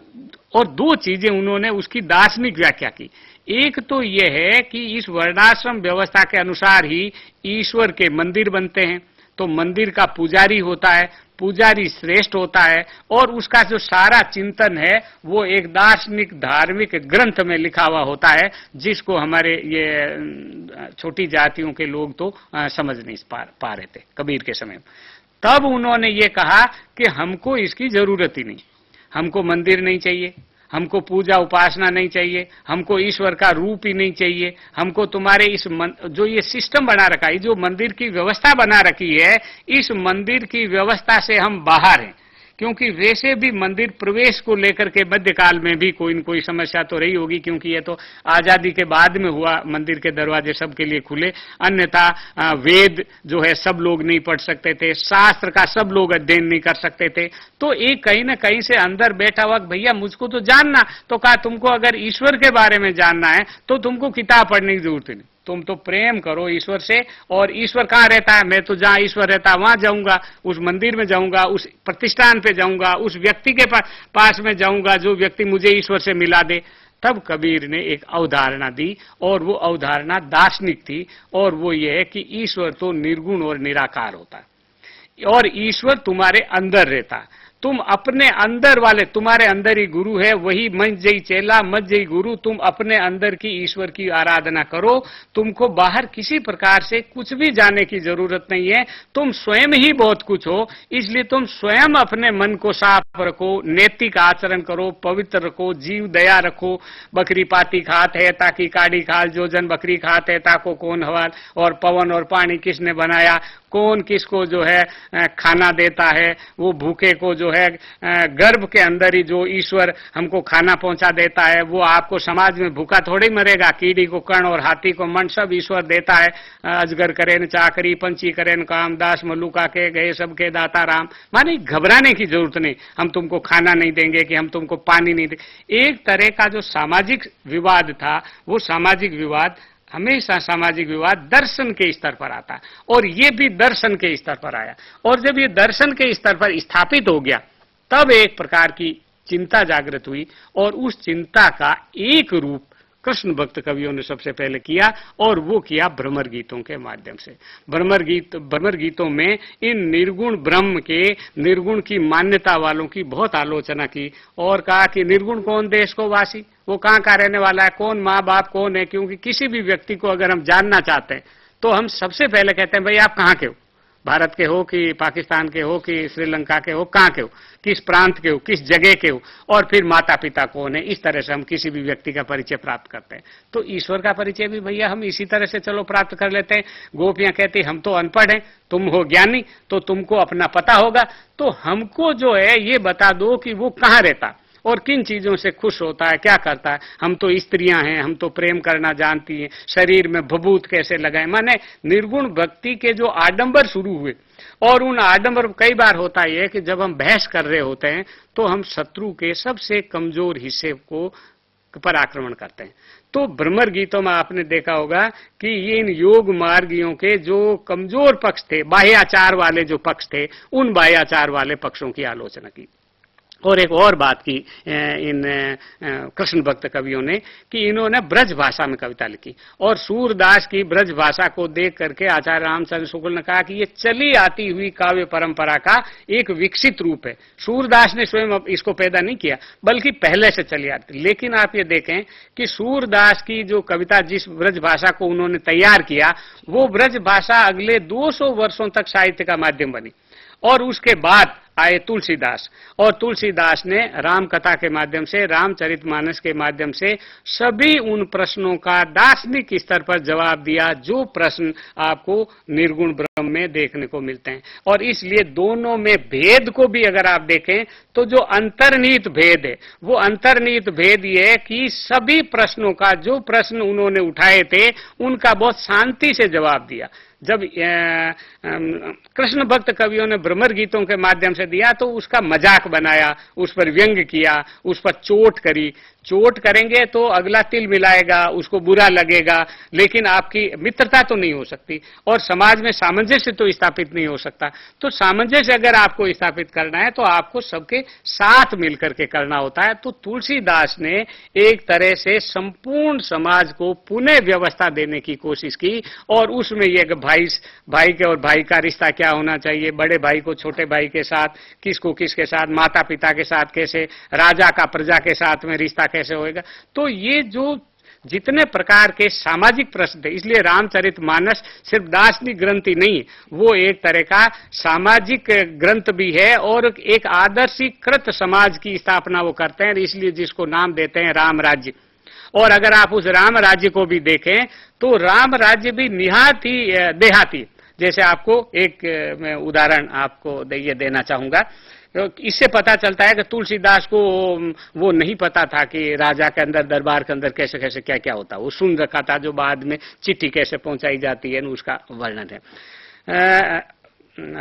दो चीजें उन्होंने उसकी दार्शनिक व्याख्या की। एक तो यह है कि इस वर्णाश्रम व्यवस्था के अनुसार ही ईश्वर के मंदिर बनते हैं, तो मंदिर का पुजारी होता है, पुजारी श्रेष्ठ होता है और उसका जो सारा चिंतन है वो एक दार्शनिक धार्मिक ग्रंथ में लिखा हुआ होता है, जिसको हमारे ये छोटी जातियों के लोग तो समझ नहीं पा रहे थे कबीर के समय। तब उन्होंने ये कहा कि हमको इसकी जरूरत ही नहीं, हमको मंदिर नहीं चाहिए, हमको पूजा उपासना नहीं चाहिए, हमको ईश्वर का रूप ही नहीं चाहिए, हमको तुम्हारे इस जो ये सिस्टम बना रखा है, जो मंदिर की व्यवस्था बना रखी है, इस मंदिर की व्यवस्था से हम बाहर हैं। क्योंकि वैसे भी मंदिर प्रवेश को लेकर के मध्यकाल में भी कोई न कोई समस्या तो रही होगी, क्योंकि ये तो आजादी के बाद में हुआ, मंदिर के दरवाजे सबके लिए खुले। अन्यथा वेद जो है सब लोग नहीं पढ़ सकते थे, शास्त्र का सब लोग अध्ययन नहीं कर सकते थे। तो एक कहीं ना कहीं से अंदर बैठा हुआ भैया मुझको तो जानना, तो कहा तुमको अगर ईश्वर के बारे में जानना है तो तुमको किताब पढ़ने की जरूरत नहीं, तुम तो प्रेम करो ईश्वर से। और ईश्वर कहाँ रहता है, मैं तो जहाँ ईश्वर रहता है वहां जाऊंगा, उस मंदिर में जाऊंगा, उस प्रतिष्ठान पे जाऊंगा, उस व्यक्ति के पास में जाऊंगा जो व्यक्ति मुझे ईश्वर से मिला दे। तब कबीर ने एक अवधारणा दी और वो अवधारणा दार्शनिक थी, और वो ये है कि ईश्वर तो निर्गुण और निराकार होता है और ईश्वर तुम्हारे अंदर रहता है। तुम अपने अंदर वाले, तुम्हारे अंदर ही गुरु है, वही मन जई चेला मत जई गुरु। तुम अपने अंदर की ईश्वर की आराधना करो, तुमको बाहर किसी प्रकार से कुछ भी जाने की जरूरत नहीं है, तुम स्वयं ही बहुत कुछ हो। इसलिए तुम स्वयं अपने मन को साफ रखो, नैतिक आचरण करो, पवित्र रखो, जीव दया रखो। बकरी पाती खात है ताकि काड़ी खाल, जो जन बकरी खात है ताको कौन हवाल। और पवन और पानी किसने बनाया, कौन किसको जो है खाना देता है, वो भूखे को जो है गर्भ के अंदर ही जो ईश्वर हमको खाना पहुंचा देता है, वो आपको समाज में भूखा थोड़ी मरेगा। कीड़ी को कण और हाथी को मन सब ईश्वर देता है। अजगर करेन चाकरी, पंछी करेन काम, दास मल्लुका के गए सबके दाता राम। माने घबराने की जरूरत नहीं, हम तुमको खाना नहीं देंगे कि हम तुमको पानी नहीं देंगे। एक तरह का जो सामाजिक विवाद था, वो सामाजिक विवाद हमेशा सामाजिक विवाद दर्शन के स्तर पर आता, और ये भी दर्शन के स्तर पर आया। और जब ये दर्शन के स्तर पर स्थापित हो गया, तब एक प्रकार की चिंता जागृत हुई, और उस चिंता का एक रूप कृष्ण भक्त कवियों ने सबसे पहले किया, और वो किया भ्रमर गीतों के माध्यम से। भ्रमर गीतों में इन निर्गुण ब्रह्म के, निर्गुण की मान्यता वालों की बहुत आलोचना की, और कहा कि निर्गुण कौन देश को वासी, वो कहाँ का रहने वाला है, कौन माँ बाप कौन है। क्योंकि किसी भी व्यक्ति को अगर हम जानना चाहते हैं तो हम सबसे पहले कहते हैं भाई आप कहाँ के हो, भारत के हो कि पाकिस्तान के हो कि श्रीलंका के हो, कहाँ के हो, किस प्रांत के हो, किस जगह के हो, और फिर माता पिता कौन है। इस तरह से हम किसी भी व्यक्ति का परिचय प्राप्त करते हैं। तो ईश्वर का परिचय भी भैया हम इसी तरह से चलो प्राप्त कर लेते हैं। गोपियां कहती हम तो अनपढ़ हैं, तुम हो ज्ञानी, तो तुमको अपना पता होगा, तो हमको जो है ये बता दो कि वो कहाँ रहता और किन चीजों से खुश होता है, क्या करता है। हम तो स्त्रियां हैं, हम तो प्रेम करना जानती हैं, शरीर में भभूत कैसे लगाए। माने निर्गुण भक्ति के जो आडंबर शुरू हुए, और उन आडंबर कई बार होता है कि जब हम बहस कर रहे होते हैं तो हम शत्रु के सबसे कमजोर हिस्से को पर आक्रमण करते हैं। तो भ्रमर गीतों में आपने देखा होगा कि ये इन योग मार्गियों के जो कमजोर पक्ष थे, बाह्याचार वाले जो पक्ष थे, उन बाह्याचार वाले पक्षों की आलोचना की। और एक और बात की इन कृष्ण भक्त कवियों ने कि इन्होंने ब्रज भाषा में कविता लिखी, और सूरदास की ब्रज भाषा को देख करके आचार्य रामचंद्र शुक्ल ने कहा कि ये चली आती हुई काव्य परंपरा का एक विकसित रूप है। सूरदास ने स्वयं इसको पैदा नहीं किया, बल्कि पहले से चली आती। लेकिन आप ये देखें कि सूरदास की जो कविता, जिस ब्रज भाषा को उन्होंने तैयार किया, वो ब्रज भाषा अगले 200 वर्षों तक साहित्य का माध्यम बनी। और उसके बाद आए तुलसीदास, और तुलसीदास ने राम कथा के माध्यम से, रामचरितमानस के माध्यम से सभी उन प्रश्नों का दार्शनिक स्तर पर जवाब दिया जो प्रश्न आपको निर्गुण ब्रह्म में देखने को मिलते हैं। और इसलिए दोनों में भेद को भी अगर आप देखें तो जो अंतर्निहित भेद है, वो अंतर्निहित भेद ये है कि सभी प्रश्नों का, जो प्रश्न उन्होंने उठाए थे उनका बहुत शांति से जवाब दिया। जब कृष्ण भक्त कवियों ने भ्रमर गीतों के माध्यम से दिया तो उसका मजाक बनाया, उस पर व्यंग किया, उस पर चोट करी। चोट करेंगे तो अगला तिल मिलाएगा, उसको बुरा लगेगा, लेकिन आपकी मित्रता तो नहीं हो सकती और समाज में सामंजस्य तो स्थापित नहीं हो सकता। तो सामंजस्य अगर आपको स्थापित करना है तो आपको सबके साथ मिलकर के करना होता है। तो तुलसीदास ने एक तरह से संपूर्ण समाज को पुनः व्यवस्था देने की कोशिश की और उसमें यह भाई के और भाई का रिश्ता क्या होना चाहिए, बड़े भाई को छोटे भाई के साथ, किसको किसके साथ, माता पिता के साथ कैसे, राजा का प्रजा के साथ में रिश्ता कैसे होएगा। तो ये जो जितने प्रकार के सामाजिक प्रश्न थे, इसलिए रामचरितमानस सिर्फ दार्शनिक ग्रंथ ही नहीं, वो एक तरह का सामाजिक ग्रंथ भी है और एक आदर्शीकृत समाज की स्थापना वो करते हैं, इसलिए जिसको नाम देते हैं राम राज्य। और अगर आप उस राम राज्य को भी देखें तो राम राज्य भी निहात ही देहाती, जैसे आपको एक मैं उदाहरण आपको ये देना चाहूंगा। इससे पता चलता है कि तुलसीदास को वो नहीं पता था कि राजा के अंदर, दरबार के अंदर कैसे कैसे क्या क्या होता है, वो सुन रखा था जो बाद में चिट्ठी कैसे पहुंचाई जाती है उसका वर्णन है।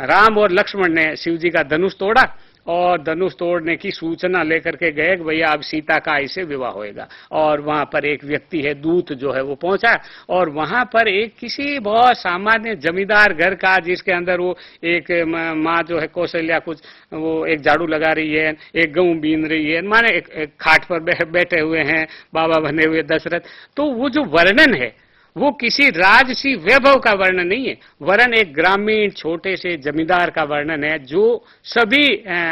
राम और लक्ष्मण ने शिव जी का धनुष तोड़ा और धनुष तोड़ने की सूचना लेकर के गए कि भैया अब सीता का इससे विवाह होएगा। और वहां पर एक व्यक्ति है, दूत जो है वो पहुंचा और वहां पर एक किसी बहुत सामान्य जमींदार घर का, जिसके अंदर वो एक माँ जो है कौशल्या कुछ वो एक झाड़ू लगा रही है, एक गेहूं बीन रही है, माने एक खाट पर बैठे हुए हैं बाबा बने हुए दशरथ। तो वो जो वर्णन है वो किसी राजसी वैभव का वर्णन नहीं है, वरन एक ग्रामीण छोटे से जमींदार का वर्णन है जो सभी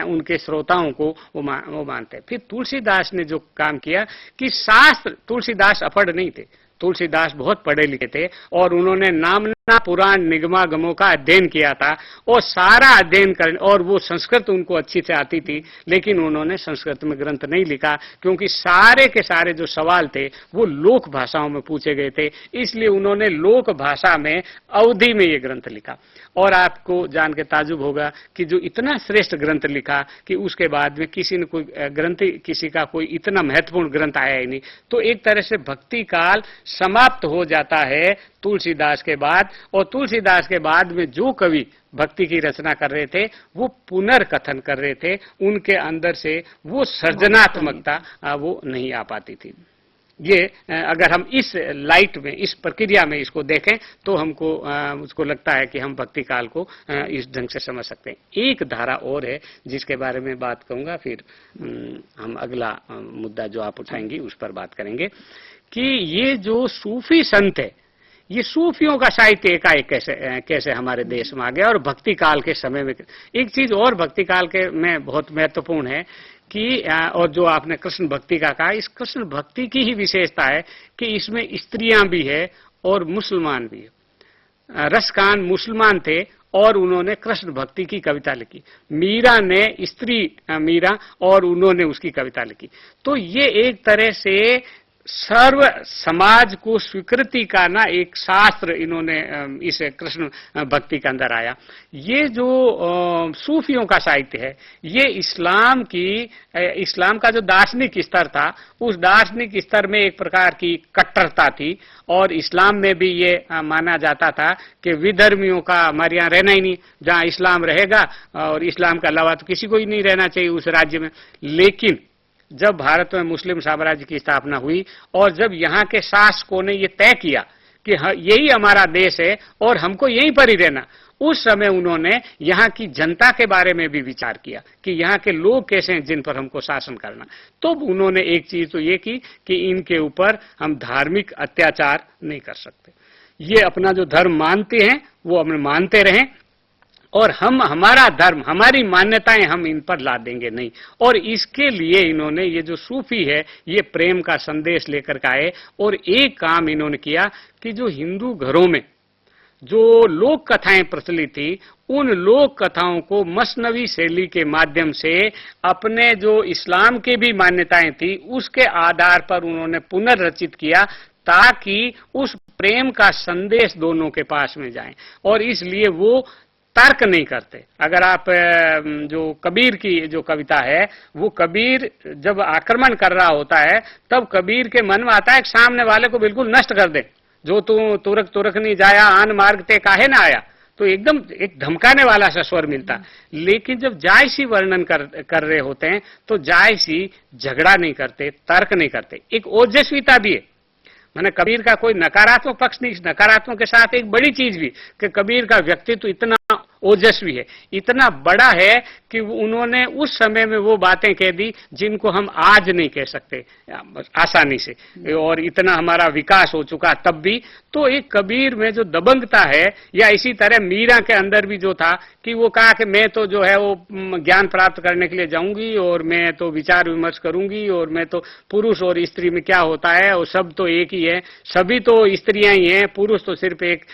उनके श्रोताओं को वो मानते हैं। फिर तुलसीदास ने जो काम किया कि शास्त्र, तुलसीदास अपढ़ नहीं थे, तुलसीदास बहुत पढ़े लिखे थे और उन्होंने नामना पुराण निगमागमों का अध्ययन किया था और सारा अध्ययन कर, और वो संस्कृत उनको अच्छी से आती थी, लेकिन उन्होंने संस्कृत में ग्रंथ नहीं लिखा क्योंकि सारे के सारे जो सवाल थे वो लोक भाषाओं में पूछे गए थे, इसलिए उन्होंने लोक भाषा में अवधि में ये ग्रंथ लिखा। और आपको जान के ताजुब होगा कि जो इतना श्रेष्ठ ग्रंथ लिखा कि उसके बाद में किसी ने कोई ग्रंथ, किसी का कोई इतना महत्वपूर्ण ग्रंथ आया ही नहीं। तो एक तरह से भक्ति काल समाप्त हो जाता है तुलसीदास के बाद, और तुलसीदास के बाद में जो कवि भक्ति की रचना कर रहे थे वो पुनर्कथन कर रहे थे, उनके अंदर से वो सृजनात्मकता वो नहीं आ पाती थी। ये अगर हम इस लाइट में, इस प्रक्रिया में इसको देखें तो हमको मुझको लगता है कि हम भक्ति काल को इस ढंग से समझ सकते हैं। एक धारा और है जिसके बारे में बात करूंगा, फिर हम अगला मुद्दा जो आप उठाएंगी उस पर बात करेंगे कि ये जो सूफी संत है, ये सूफियों का साहित्य एकाएक कैसे हमारे देश में आ गया। और भक्ति काल के समय में एक चीज और भक्ति काल के में बहुत महत्वपूर्ण है कि और जो आपने कृष्ण भक्ति का कहा, इस कृष्ण भक्ति की ही विशेषता है कि इसमें स्त्रियां भी है और मुसलमान भी है। रसकान मुसलमान थे और उन्होंने कृष्ण भक्ति की कविता लिखी, मीरा ने स्त्री मीरा और उन्होंने उसकी कविता लिखी। तो ये एक तरह से सर्व समाज को स्वीकृति का ना एक शास्त्र इन्होंने इस कृष्ण भक्ति के अंदर आया। ये जो सूफियों का साहित्य है, ये इस्लाम का जो दार्शनिक स्तर था, उस दार्शनिक स्तर में एक प्रकार की कट्टरता थी और इस्लाम में भी ये माना जाता था कि विधर्मियों का हमारे यहाँ रहना ही नहीं, जहाँ इस्लाम रहेगा और इस्लाम के अलावा तो किसी को ही नहीं रहना चाहिए उस राज्य में। लेकिन जब भारत में मुस्लिम साम्राज्य की स्थापना हुई और जब यहाँ के शासकों ने ये तय किया कि यही हमारा देश है और हमको यहीं पर ही रहना, उस समय उन्होंने यहाँ की जनता के बारे में भी विचार किया कि यहाँ के लोग कैसे हैं जिन पर हमको शासन करना। तो उन्होंने एक चीज तो ये की कि इनके ऊपर हम धार्मिक अत्याचार नहीं कर सकते, ये अपना जो धर्म मानते हैं वो हम मानते रहें और हम हमारा धर्म, हमारी मान्यताएं हम इन पर ला देंगे नहीं। और इसके लिए इन्होंने, ये जो सूफी है, ये प्रेम का संदेश लेकर के आए और एक काम इन्होंने किया कि जो हिंदू घरों में जो लोक कथाएं प्रचलित थी, उन लोक कथाओं को मसनवी शैली के माध्यम से अपने जो इस्लाम के भी मान्यताएं थी उसके आधार पर उन्होंने पुनर्रचित किया, ताकि उस प्रेम का संदेश दोनों के पास में जाए। और इसलिए वो तर्क नहीं करते। अगर आप जो कबीर की जो कविता है, वो कबीर जब आक्रमण कर रहा होता है तब कबीर के मन में आता है सामने वाले को बिल्कुल नष्ट कर दे। जो तू तुरक तुरक नहीं जाया, आन मार्ग ते काहे ना आया, तो एकदम एक धमकाने वाला सा स्वर मिलता। लेकिन जब जायसी वर्णन कर रहे होते हैं तो जायसी झगड़ा नहीं करते, तर्क नहीं करते, एक ओजस्विता भी है। मैंने कबीर का कोई नकारात्मक पक्ष नहीं, नकारात्मक के साथ एक बड़ी चीज भी कि कबीर का व्यक्तित्व इतना ओजस्वी है, इतना बड़ा है कि उन्होंने उस समय में वो बातें कह दी जिनको हम आज नहीं कह सकते आसानी से, और इतना हमारा विकास हो चुका तब भी। तो एक कबीर में जो दबंगता है, या इसी तरह मीरा के अंदर भी जो था कि वो कहा कि मैं तो जो है वो ज्ञान प्राप्त करने के लिए जाऊंगी और मैं तो विचार विमर्श करूंगी, और मैं तो पुरुष और स्त्री में क्या होता है और सब तो एक ही है, सभी तो स्त्रियां ही हैं, पुरुष तो सिर्फ एक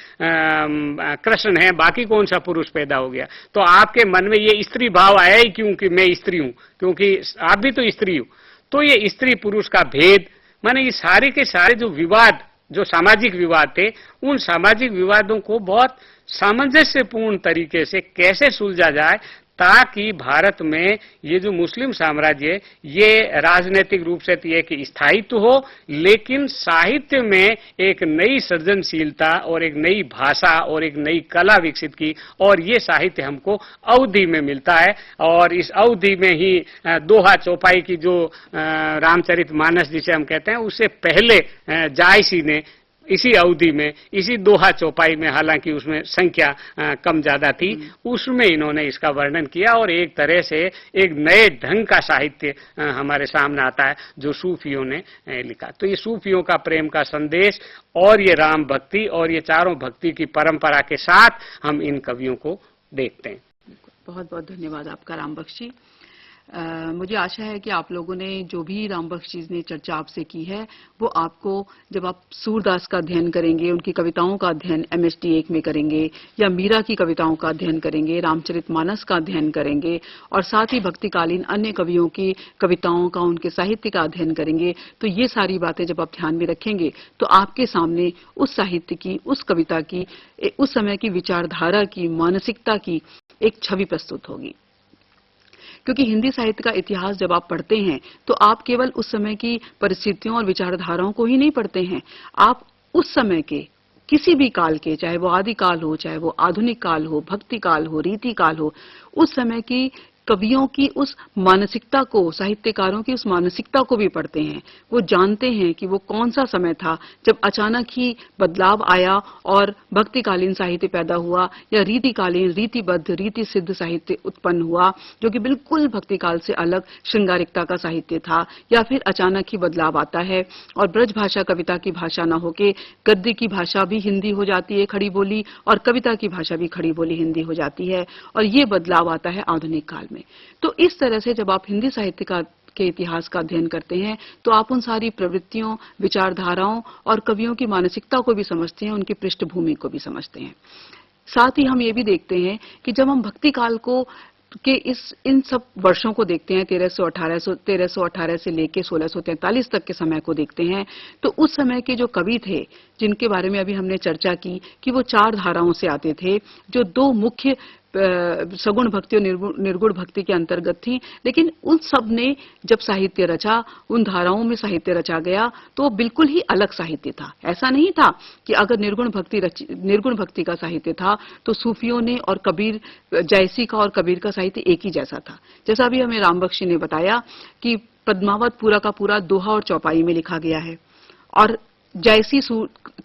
कृष्ण है, बाकी कौन सा पुरुष पैदा हो गया। तो आपके मन में ये स्त्री भाव आया ही क्यों कि मैं स्त्री हूं, क्योंकि आप भी तो स्त्री हो। तो ये स्त्री पुरुष का भेद, माने ये सारे के सारे जो विवाद, जो सामाजिक विवाद थे, उन सामाजिक विवादों को बहुत सामंजस्यपूर्ण तरीके से कैसे सुलझा जाए, ताकि भारत में ये जो मुस्लिम साम्राज्य है ये राजनीतिक रूप से तो एक स्थायित्व हो, लेकिन साहित्य में एक नई सृजनशीलता और एक नई भाषा और एक नई कला विकसित की। और ये साहित्य हमको अवधि में मिलता है, और इस अवधि में ही दोहा चौपाई की जो रामचरितमानस जिसे हम कहते हैं, उससे पहले जायसी ने इसी अवधि में, इसी दोहा चौपाई में, हालांकि उसमें संख्या कम ज्यादा थी, उसमें इन्होंने इसका वर्णन किया, और एक तरह से एक नए ढंग का साहित्य हमारे सामने आता है जो सूफियों ने लिखा। तो ये सूफियों का प्रेम का संदेश और ये राम भक्ति और ये चारों भक्ति की परंपरा के साथ हम इन कवियों को देखते हैं। बहुत बहुत धन्यवाद आपका राम बख्शी। मुझे आशा है कि आप लोगों ने जो भी राम बख्शी ने चर्चा आपसे की है, वो आपको, जब आप सूरदास का अध्ययन करेंगे, उनकी कविताओं का अध्ययन MHD 1 में करेंगे, या मीरा की कविताओं का अध्ययन करेंगे, रामचरितमानस का अध्ययन करेंगे, और साथ ही भक्तिकालीन अन्य कवियों की कविताओं का, उनके साहित्य का अध्ययन करेंगे, तो ये सारी बातें जब आप ध्यान में रखेंगे तो आपके सामने उस साहित्य की, उस कविता की, उस समय की विचारधारा की, मानसिकता की एक छवि प्रस्तुत होगी। क्योंकि हिंदी साहित्य का इतिहास जब आप पढ़ते हैं तो आप केवल उस समय की परिस्थितियों और विचारधाराओं को ही नहीं पढ़ते हैं, आप उस समय के किसी भी काल के, चाहे वो आदि काल हो, चाहे वो आधुनिक काल हो, भक्ति काल हो, रीति काल हो, उस समय की कवियों की उस मानसिकता को, साहित्यकारों की उस मानसिकता को भी पढ़ते हैं। वो जानते हैं कि वो कौन सा समय था जब अचानक ही बदलाव आया और भक्तिकालीन साहित्य पैदा हुआ, या रीतिकालीन, रीतिबद्ध, रीति सिद्ध साहित्य उत्पन्न हुआ जो कि बिल्कुल भक्तिकाल से अलग श्रृंगारिकता का साहित्य था, या फिर अचानक ही बदलाव आता है और ब्रज भाषा कविता की भाषा न होके गद्य की भाषा भी हिंदी हो जाती है, खड़ी बोली, और कविता की भाषा भी खड़ी बोली हिंदी हो जाती है, और ये बदलाव आता है आधुनिक काल में। तो इस तरह से जब आप हिंदी साहित्य के इतिहास का अध्ययन करते हैं तो आप उन सारी प्रवृत्तियों, विचारधाराओं और कवियों की मानसिकता को भी समझते हैं, उनकी पृष्ठभूमि को भी समझते हैं। साथ ही हम ये भी देखते हैं कि जब हम भक्ति काल को के इन सब वर्षों को देखते हैं, 1318 से लेके 1643 तक के समय को देखते हैं, तो उस समय के जो कवि थे, जिनके बारे में अभी हमने चर्चा की कि वो 4 धाराओं से आते थे, जो 2 मुख्य सगुण भक्ति और निर्गुण भक्ति के अंतर्गत थी, लेकिन उन सब ने जब साहित्य रचा, उन धाराओं में साहित्य रचा गया तो वो बिल्कुल ही अलग साहित्य था। ऐसा नहीं था कि अगर निर्गुण भक्ति का साहित्य था तो सूफियों ने और कबीर, जायसी का और कबीर का साहित्य एक ही जैसा था। जैसा अभी हमें राम बख्शी ने बताया कि पद्मावत पूरा का पूरा दोहा और चौपाई में लिखा गया है, और जायसी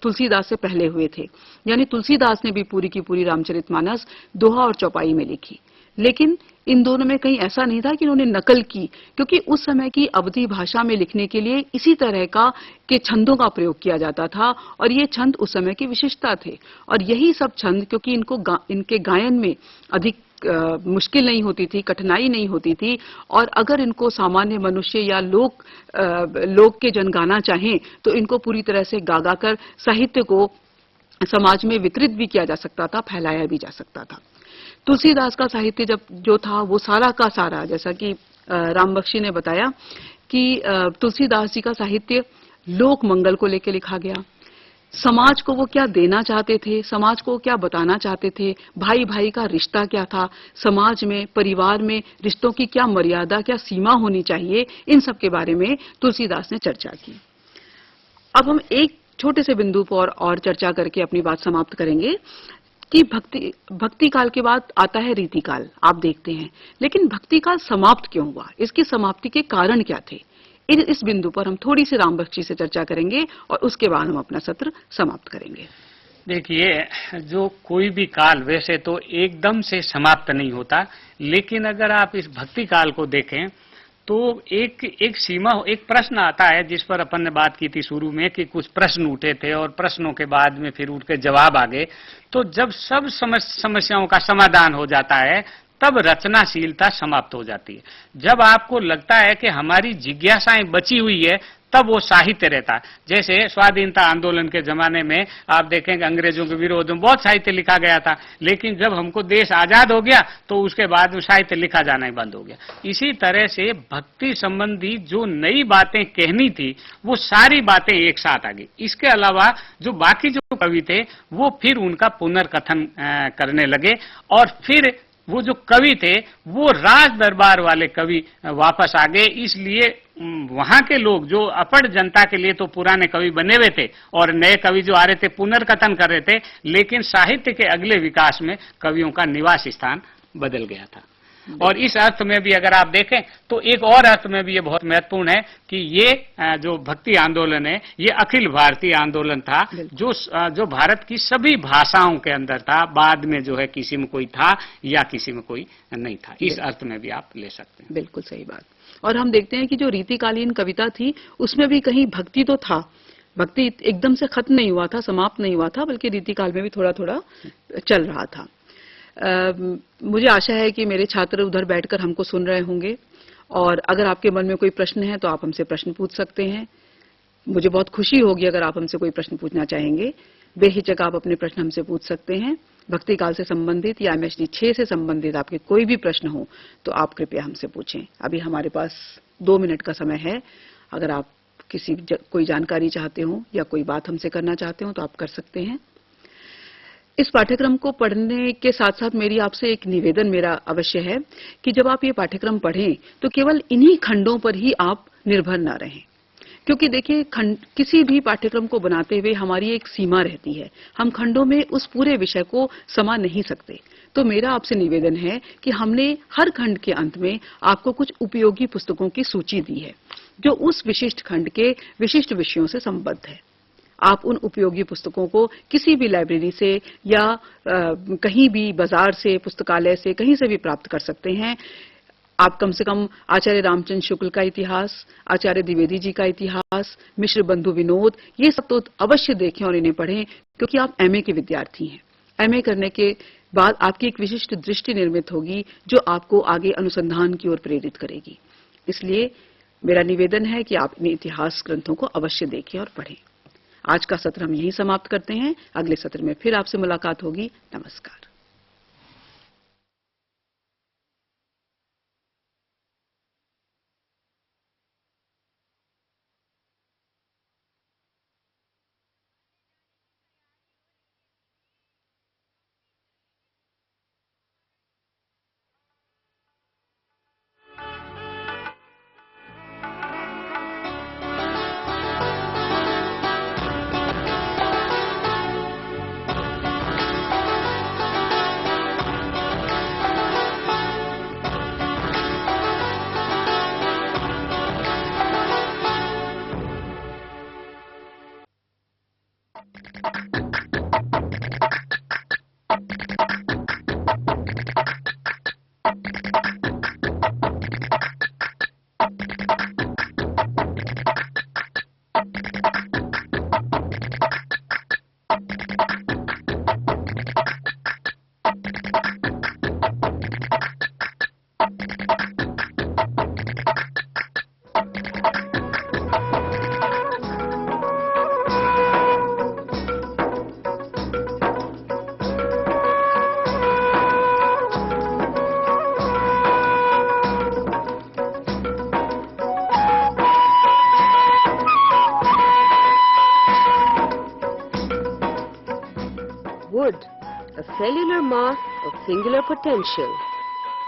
तुलसीदास से पहले हुए थे, यानी तुलसीदास ने भी पूरी की पूरी रामचरितमानस दोहा और चौपाई में लिखी। लेकिन इन दोनों में कहीं ऐसा नहीं था कि उन्होंने नकल की, क्योंकि उस समय की अवधी भाषा में लिखने के लिए इसी तरह के छंदों का प्रयोग किया जाता था, और ये छंद उस समय की विशेषता थे। और यही सब छंद, क्योंकि इनके गायन में अधिक मुश्किल नहीं होती थी, कठिनाई नहीं होती थी, और अगर इनको सामान्य मनुष्य या लोक के जन गाना चाहें तो इनको पूरी तरह से गा कर साहित्य को समाज में वितरित भी किया जा सकता था, फैलाया भी जा सकता था। तुलसीदास का साहित्य जब जो था वो सारा का सारा, जैसा कि राम बख्शी ने बताया कि तुलसीदास जी का साहित्य लोक मंगल को लेकर लिखा गया। समाज को वो क्या देना चाहते थे, समाज को क्या बताना चाहते थे, भाई भाई का रिश्ता क्या था, समाज में, परिवार में रिश्तों की क्या मर्यादा, क्या सीमा होनी चाहिए, इन सब के बारे में तुलसीदास ने चर्चा की। अब हम एक छोटे से बिंदु पर और चर्चा करके अपनी बात समाप्त करेंगे कि भक्ति काल के बाद आता है रीति काल, आप देखते हैं। लेकिन भक्ति काल समाप्त क्यों हुआ, इसकी समाप्ति के कारण क्या थे, इस बिंदु पर हम थोड़ी सी राम बख्शी से चर्चा करेंगे और उसके बाद हम अपना सत्र समाप्त करेंगे। देखिए, जो कोई भी काल वैसे तो एकदम से समाप्त नहीं होता, लेकिन अगर आप इस भक्ति काल को देखें तो एक सीमा, एक प्रश्न आता है जिस पर अपन ने बात की थी शुरू में कि कुछ प्रश्न उठे थे और प्रश्नों के बाद में फिर उठ के जवाब आ गए। तो जब सब समस्याओं का समाधान हो जाता है तब रचनाशीलता समाप्त हो जाती है। जब आपको लगता है कि हमारी जिज्ञासाएं बची हुई है तब वो साहित्य रहता है। जैसे स्वाधीनता आंदोलन के जमाने में आप देखेंगे अंग्रेजों के विरोध में बहुत साहित्य लिखा गया था, लेकिन जब हमको देश आजाद हो गया तो उसके बाद में साहित्य लिखा जाना ही बंद हो गया। इसी तरह से भक्ति संबंधी जो नई बातें कहनी थी वो सारी बातें एक साथ आ गई। इसके अलावा जो बाकी जो कवि थे वो फिर उनका पुनर्कथन करने लगे और फिर वो जो कवि थे वो राज दरबार वाले कवि वापस आ गए। इसलिए वहां के लोग जो अपढ़ जनता के लिए तो पुराने कवि बने हुए थे और नए कवि जो आ रहे थे पुनर्कथन कर रहे थे, लेकिन साहित्य के अगले विकास में कवियों का निवास स्थान बदल गया था। और इस अर्थ में भी अगर आप देखें तो एक और अर्थ में भी ये बहुत महत्वपूर्ण है कि ये जो भक्ति आंदोलन है ये अखिल भारतीय आंदोलन था, जो भारत की सभी भाषाओं के अंदर था। बाद में जो है किसी में कोई था या किसी में कोई नहीं था, इस अर्थ में भी आप ले सकते हैं। बिल्कुल सही बात। और हम देखते हैं कि जो रीतिकालीन कविता थी उसमें भी कहीं भक्ति तो था, भक्ति एकदम से खत्म नहीं हुआ था, समाप्त नहीं हुआ था, बल्कि रीतिकाल में भी थोड़ा थोड़ा चल रहा था। मुझे आशा है कि मेरे छात्र उधर बैठकर हमको सुन रहे होंगे और अगर आपके मन में कोई प्रश्न है तो आप हमसे प्रश्न पूछ सकते हैं। मुझे बहुत खुशी होगी अगर आप हमसे कोई प्रश्न पूछना चाहेंगे। बेहिचक आप अपने प्रश्न हमसे पूछ सकते हैं। भक्ति काल से संबंधित या MHD 6 से संबंधित आपके कोई भी प्रश्न हो तो आप कृपया हमसे पूछें। अभी हमारे पास 2 मिनट का समय है। अगर आप कोई जानकारी चाहते हो या कोई बात हमसे करना चाहते हो तो आप कर सकते हैं। इस पाठ्यक्रम को पढ़ने के साथ साथ मेरी आपसे एक निवेदन मेरा अवश्य है कि जब आप ये पाठ्यक्रम पढ़ें तो केवल इन्हीं खंडों पर ही आप निर्भर ना रहें, क्योंकि देखिए किसी भी पाठ्यक्रम को बनाते हुए हमारी एक सीमा रहती है, हम खंडों में उस पूरे विषय को समा नहीं सकते। तो मेरा आपसे निवेदन है कि हमने हर खंड के अंत में आपको कुछ उपयोगी पुस्तकों की सूची दी है जो उस विशिष्ट खंड के विशिष्ट विषयों से संबद्ध है। आप उन उपयोगी पुस्तकों को किसी भी लाइब्रेरी से या कहीं भी बाजार से, पुस्तकालय से, कहीं से भी प्राप्त कर सकते हैं। आप कम से कम आचार्य रामचंद्र शुक्ल का इतिहास, आचार्य द्विवेदी जी का इतिहास, मिश्र बंधु विनोद, ये सब तो अवश्य देखें और इन्हें पढ़ें, क्योंकि आप MA के विद्यार्थी हैं। MA करने के बाद आपकी एक विशिष्ट दृष्टि निर्मित होगी जो आपको आगे अनुसंधान की ओर प्रेरित करेगी। इसलिए मेरा निवेदन है कि आप इन इतिहास ग्रंथों को अवश्य देखें और पढ़ें। आज का सत्र हम यहीं समाप्त करते हैं। अगले सत्र में फिर आपसे मुलाकात होगी। नमस्कार। wood, a cellular mass of singular potential.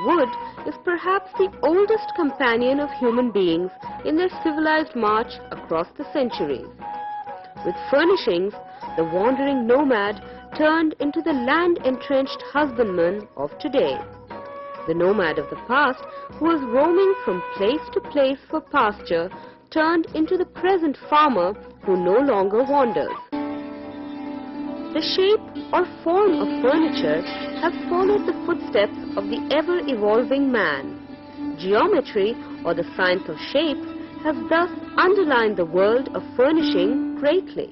Wood is perhaps the oldest companion of human beings in their civilized march across the centuries. With furnishings, the wandering nomad turned into the land-entrenched husbandman of today. The nomad of the past, who was roaming from place to place for pasture, turned into the present farmer who no longer wanders. The shape or form of furniture has followed the footsteps of the ever-evolving man. Geometry, or the science of shapes, has thus underlined the world of furnishing greatly.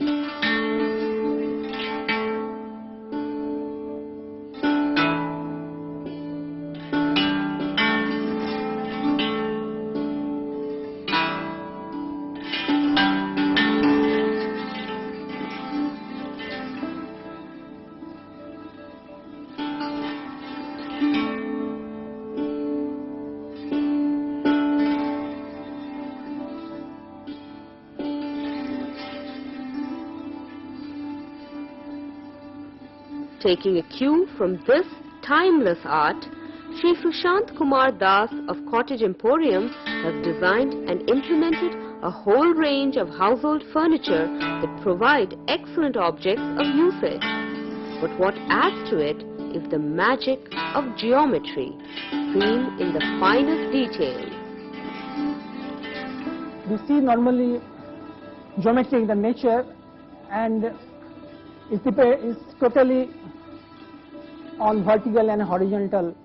Taking a cue from this timeless art, Shri Sushant Kumar Das of Cottage Emporium has designed and implemented a whole range of household furniture that provide excellent objects of usage. But what adds to it is the magic of geometry, seen in the finest details. We see normally geometry in the nature, and is totally on vertical and horizontal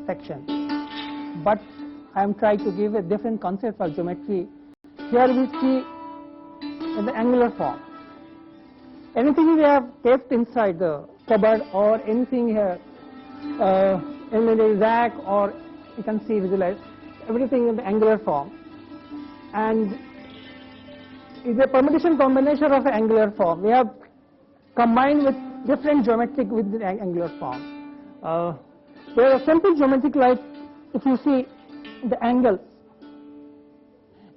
section. But I am trying to give a different concept for geometry. Here we see in the angular form. Anything we have kept inside the cupboard or anything here in the rack, or you can see visualize everything in the angular form. And it's a permutation combination of the angular form. We have combined with different geometric with the angular form. There are simple geometric, like if you see the angles,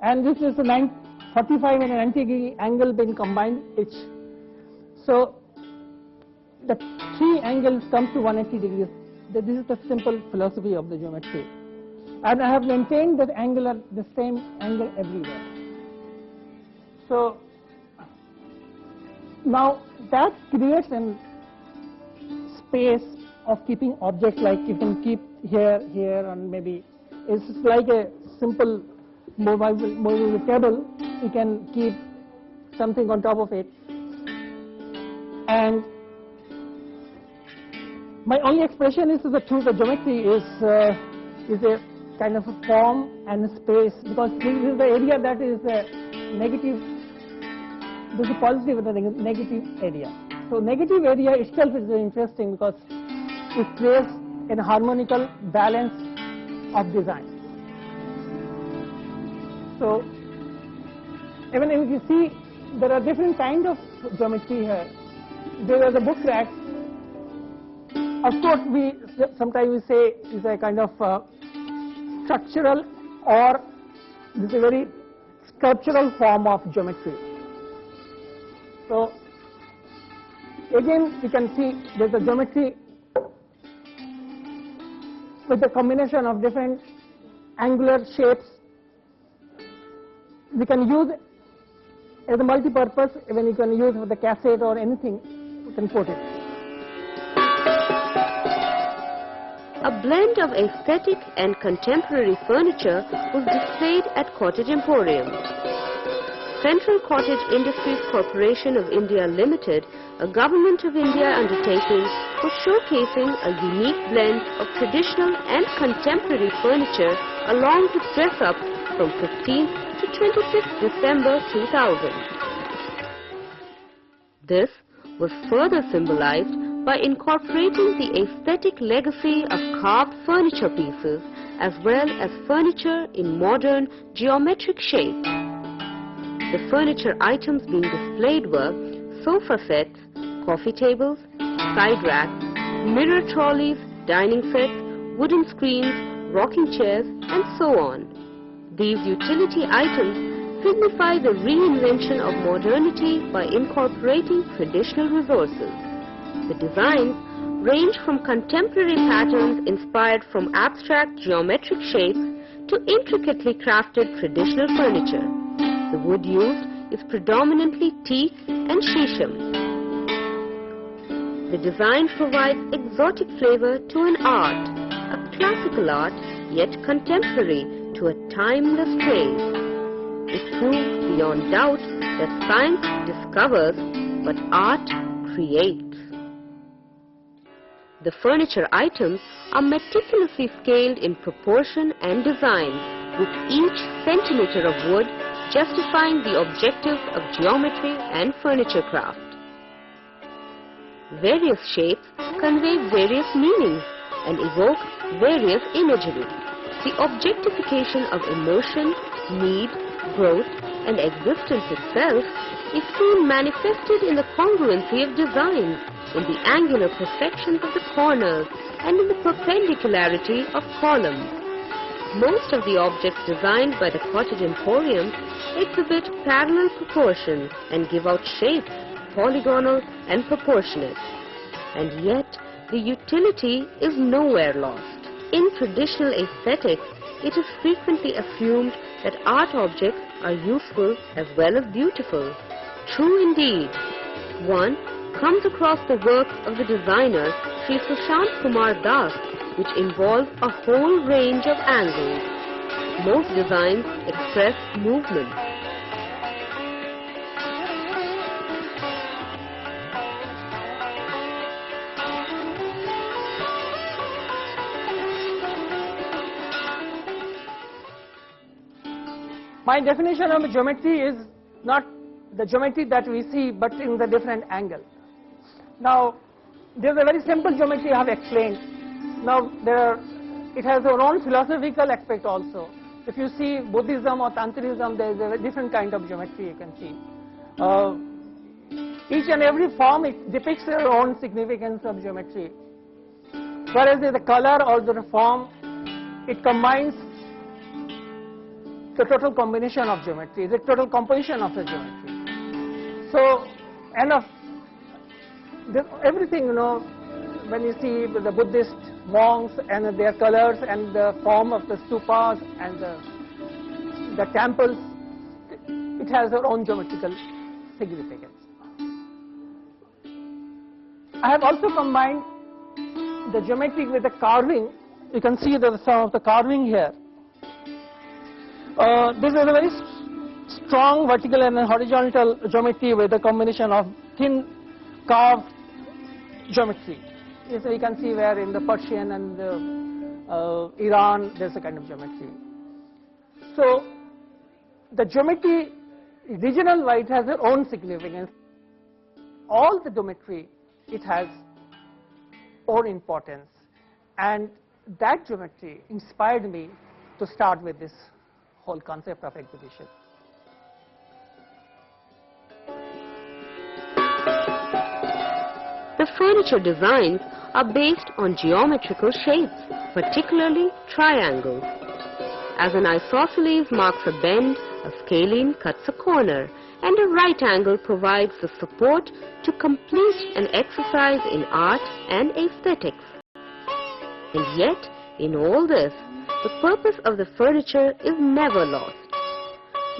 and this is a 45 and a 90 degree angle being combined each. So the three angles come to 180 degrees. This is the simple philosophy of the geometry. And I have maintained that angular, the same angle everywhere. So now that creates a space of keeping objects, like you can keep here, and maybe it's like a simple movable table. You can keep something on top of it. And my only expression is through the geometry is a kind of a form and a space, because this is the area that is negative. This is positive and a negative area. So negative area itself is very interesting because it creates a harmonical balance of design. So even if you see, there are different kinds of geometry here. There are the book racks. Of course, sometimes we say is a kind of structural, or this is a very sculptural form of geometry. So again, you can see there's a geometry with a combination of different angular shapes. We can use as a multi-purpose. When you can use for the cassette or anything, you can put it. A blend of aesthetic and contemporary furniture was displayed at Cottage Emporium. Central Cottage Industries Corporation of India Limited, a Government of India undertaking, was showcasing a unique blend of traditional and contemporary furniture along with dress-ups from 15th to 26th December 2000. This was further symbolized by incorporating the aesthetic legacy of carved furniture pieces as well as furniture in modern geometric shape. The furniture items being displayed were sofa sets, coffee tables, side racks, mirror trolleys, dining sets, wooden screens, rocking chairs, and so on. These utility items signify the reinvention of modernity by incorporating traditional resources. The designs range from contemporary patterns inspired from abstract geometric shapes to intricately crafted traditional furniture. The wood used is predominantly teak and shisham. The design provides exotic flavor to an art, a classical art, yet contemporary to a timeless praise. It proves beyond doubt that science discovers, but art creates. The furniture items are meticulously scaled in proportion and design, with each centimeter of wood justifying the objectives of geometry and furniture craft. Various shapes convey various meanings and evoke various imagery. The objectification of emotion, need, growth, and existence itself is seen manifested in the congruency of designs, in the angular perfection of the corners, and in the perpendicularity of columns. Most of the objects designed by the cottage emporium exhibit parallel proportions and give out shapes polygonal and proportionate. And yet, the utility is nowhere lost. In traditional aesthetics, it is frequently assumed that art objects are useful as well as beautiful. True indeed. One comes across the works of the designer Sri Sushant Kumar Das, which involve a whole range of angles. Most designs express movement. My definition of geometry is not the geometry that we see, but in the different angle. Now, there's a very simple geometry I have explained. Now, it has their own philosophical aspect also. If you see Buddhism or Tantrism, there is a different kind of geometry you can see. Each and every form, it depicts their own significance of geometry. Whereas the color or the form, it combines the total combination of geometry, the total composition of the geometry. So, everything, when you see the Buddhist monks and their colors and the form of the stupas and the temples, it has their own geometrical significance. I have also combined the geometry with the carving. You can see some of the carving here. This is a very strong vertical and horizontal geometry with a combination of thin carved geometry. Yes, we can see where in the Persian and Iran there's a kind of geometry. So the geometry regional wise has their own significance. All the geometry, it has own importance, and that geometry inspired me to start with this whole concept of exhibition. The furniture designs are based on geometrical shapes, particularly triangles. As an isosceles marks a bend, a scalene cuts a corner, and a right angle provides the support to complete an exercise in art and aesthetics. And yet, in all this, the purpose of the furniture is never lost.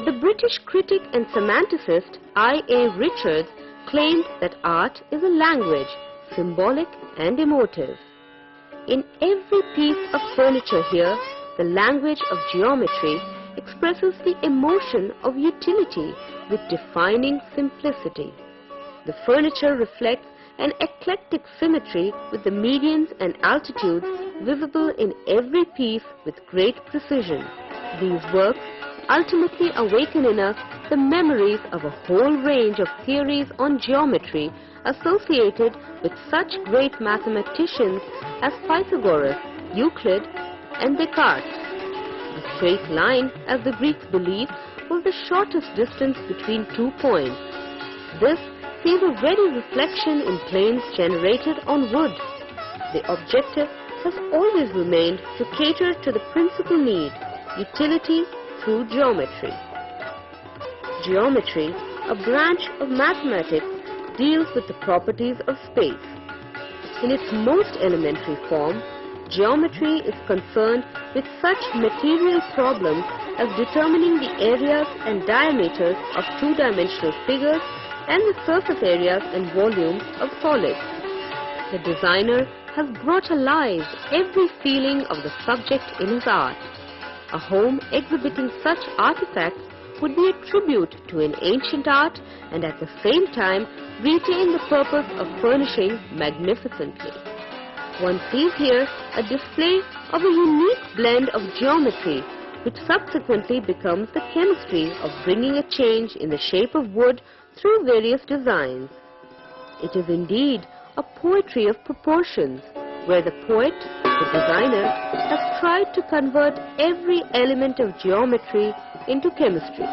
The British critic and semanticist I.A. Richards claimed that art is a language, symbolic and emotive. In every piece of furniture here, the language of geometry expresses the emotion of utility with defining simplicity. The furniture reflects an eclectic symmetry with the medians and altitudes visible in every piece with great precision. These works ultimately awaken in us the memories of a whole range of theories on geometry associated with such great mathematicians as Pythagoras, Euclid, and Descartes. A straight line, as the Greeks believed, was the shortest distance between 2 points. This sees a ready reflection in planes generated on wood. The objective has always remained to cater to the principal need, utility through geometry. Geometry, a branch of mathematics, deals with the properties of space. In its most elementary form, geometry is concerned with such material problems as determining the areas and diameters of two-dimensional figures and the surface areas and volumes of solids. The designer has brought alive every feeling of the subject in his art. A home exhibiting such artifacts would be a tribute to an ancient art and at the same time retain the purpose of furnishing magnificently. One sees here a display of a unique blend of geometry which subsequently becomes the chemistry of bringing a change in the shape of wood through various designs. It is indeed a poetry of proportions, where the poet, the designer, has tried to convert every element of geometry into chemistry.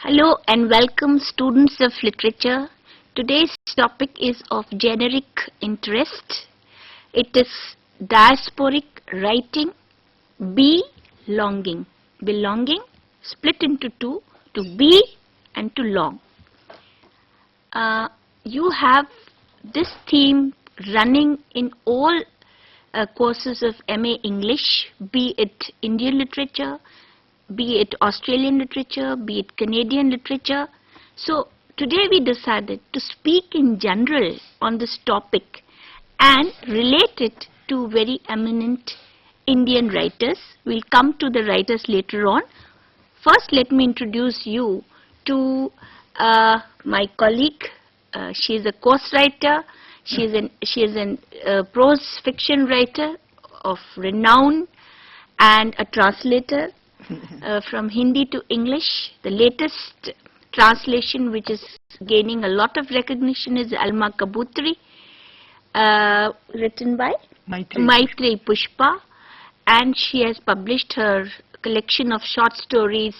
Hello and welcome students of literature. Today's topic is of generic interest. It is diasporic writing, belonging. Belonging split into two, to be and to long. You have this theme running in all courses of MA English, be it Indian literature, be it Australian literature, be it Canadian literature. So today we decided to speak in general on this topic and relate it to very eminent Indian writers. We'll come to the writers later on. First, let me introduce you to my colleague. She is a course writer. She is a prose fiction writer of renown and a translator from Hindi to English. The latest translation which is gaining a lot of recognition is Alma Kabutri, written by Maitreyi Pushpa, and she has published her collection of short stories,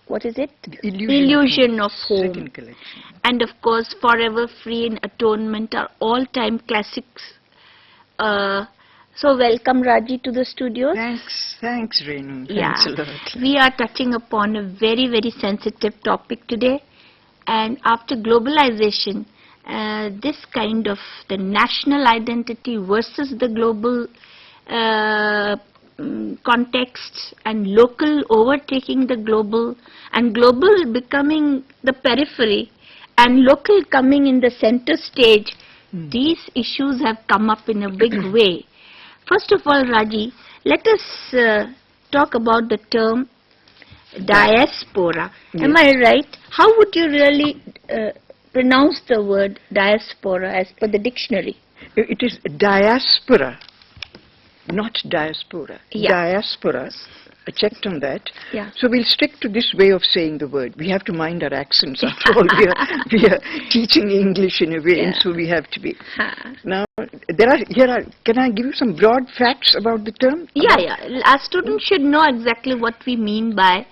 what is it? Illusion of Home. Second collection. And of course, Forever Free and Atonement are all-time classics. So welcome Raji to the studio. Thanks Renu. Thanks a lot. We are touching upon a very, very sensitive topic today. And after globalization, this kind of the national identity versus the global context, and local overtaking the global, and global becoming the periphery and local coming in the center stage, these issues have come up in a big way. First of all, Raji, let us talk about the term diaspora. Yes. Am I right? How would you really pronounce the word diaspora as per the dictionary? It is diaspora, not diaspora. Yeah. Diaspora. I checked on that. Yeah. So we'll stick to this way of saying the word. We have to mind our accents. After all, we are teaching English in a way, and so we have to be. Now, can I give you some broad facts about the term? Yeah. Our students should know exactly what we mean by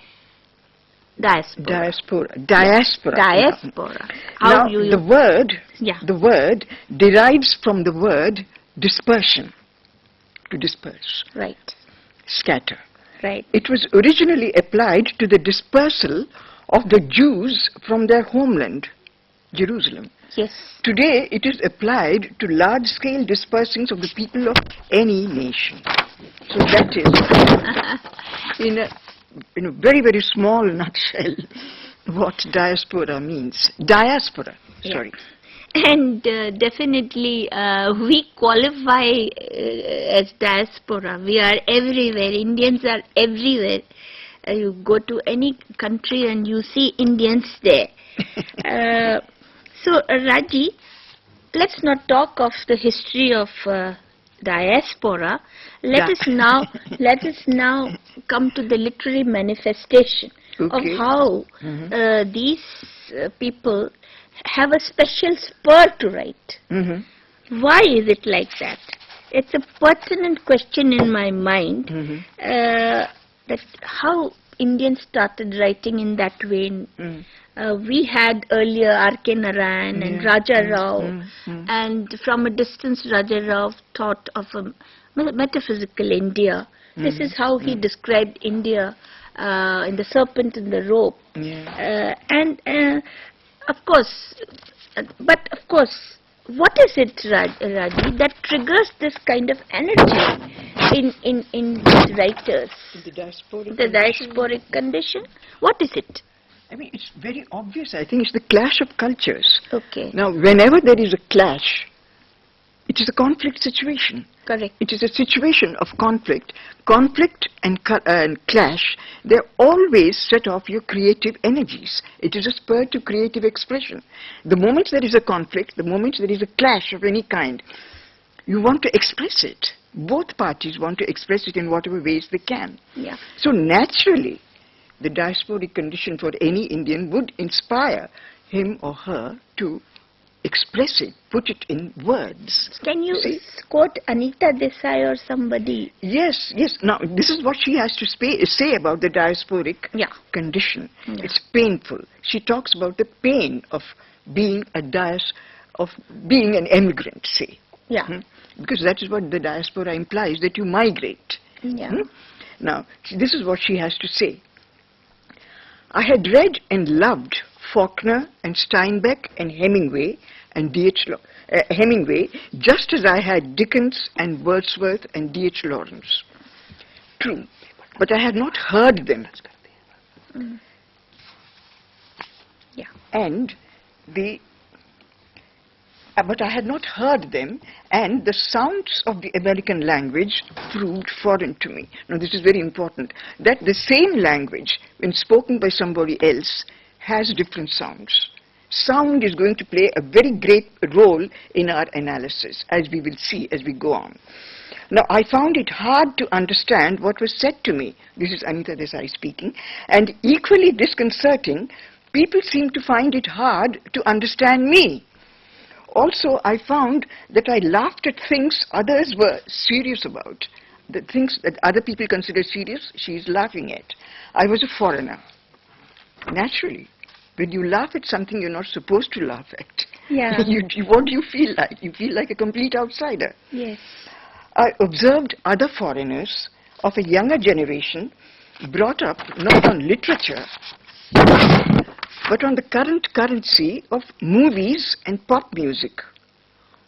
diaspora. Diaspora. Diaspora. Now, the word derives from the word dispersion. To disperse. Right. Scatter. Right. It was originally applied to the dispersal of the Jews from their homeland, Jerusalem. Yes. Today, it is applied to large-scale dispersings of the people of any nation. So that is, in a very, very small nutshell, what diaspora means. Diaspora, sorry. And definitely we qualify as diaspora. We are everywhere. Indians are everywhere. You go to any country and you see Indians there. So Raji, let's not talk of the history of diaspora. Let us now come to the literary manifestation of how these people have a special spur to write. Why is it like that? It's a pertinent question in my mind, that how Indians started writing in that way. We had earlier R.K. Narayan and Raja Rao, and from a distance Raja Rao thought of a metaphysical India. This is how he described India in The Serpent and the Rope. Of course, what is it, Raji, that triggers this kind of energy in these writers? The diasporic condition? What is it? I mean, it's very obvious. I think it's the clash of cultures. Okay. Now, whenever there is a clash, it is a conflict situation. Correct. It is a situation of conflict. Conflict and clash, they always set off your creative energies. It is a spur to creative expression. The moment there is a conflict, the moment there is a clash of any kind, you want to express it. Both parties want to express it in whatever ways they can. Yeah. So naturally, the diasporic condition for any Indian would inspire him or her to express it, put it in words. Can you See? quote Anita Desai or somebody? Yes, yes. Now, this is what she has to say about the diasporic Yeah. condition. Yeah. It's painful. She talks about the pain of being of being an immigrant, say. Yeah. Because that is what the diaspora implies, that you migrate. Yeah. Now, this is what she has to say. I had read and loved Faulkner and Steinbeck and Hemingway and Hemingway, just as I had Dickens and Wordsworth and D.H. Lawrence. True, but I had not heard them. Yeah. But I had not heard them, and the sounds of the American language proved foreign to me. Now, this is very important, that the same language, when spoken by somebody else, has different sounds. Sound is going to play a very great role in our analysis, as we will see as we go on. Now, I found it hard to understand what was said to me. This is Anita Desai speaking. And equally disconcerting, people seem to find it hard to understand me. Also, I found that I laughed at things others were serious about. The things that other people consider serious, she is laughing at. I was a foreigner. Naturally, when you laugh at something you're not supposed to laugh at, Yeah. what do you feel like? You feel like a complete outsider. Yes. I observed other foreigners of a younger generation brought up not on literature, but on the current currency of movies and pop music,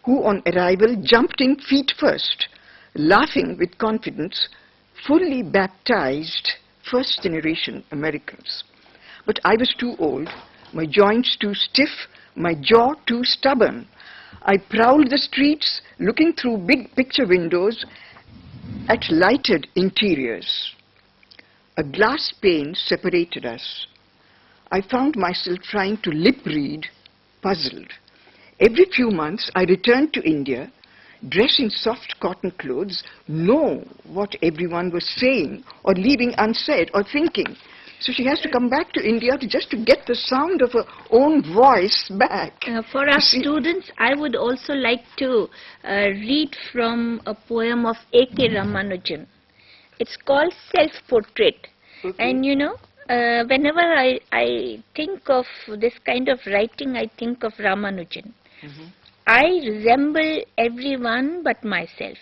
who on arrival jumped in feet first, laughing with confidence, fully baptized first-generation Americans. But I was too old, my joints too stiff, my jaw too stubborn. I prowled the streets, looking through big picture windows at lighted interiors. A glass pane separated us. I found myself trying to lip read, puzzled. Every few months I returned to India, dressed in soft cotton clothes, know what everyone was saying or leaving unsaid or thinking. So she has to come back to India just to get the sound of her own voice back. For our students, I would also like to read from a poem of A.K. Ramanujan. It's called Self-Portrait. Okay. And you know, whenever I think of this kind of writing, I think of Ramanujan. I resemble everyone but myself,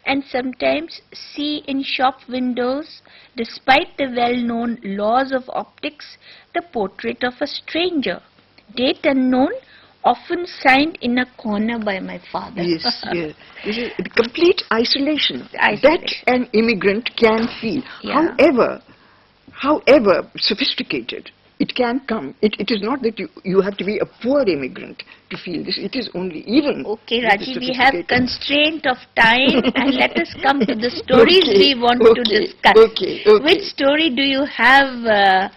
and sometimes see in shop windows, despite the well-known laws of optics, the portrait of a stranger, date unknown, often signed in a corner by my father. Yes, yes. This is complete isolation that Isolation. an immigrant can feel. Yeah. However sophisticated, it can come. It is not that you have to be a poor immigrant to feel this. It is only even. Okay, with the Raji, we have sophisticated. constraint of time, and let us come to the stories Okay, we want to okay, discuss. okay. Which story do you have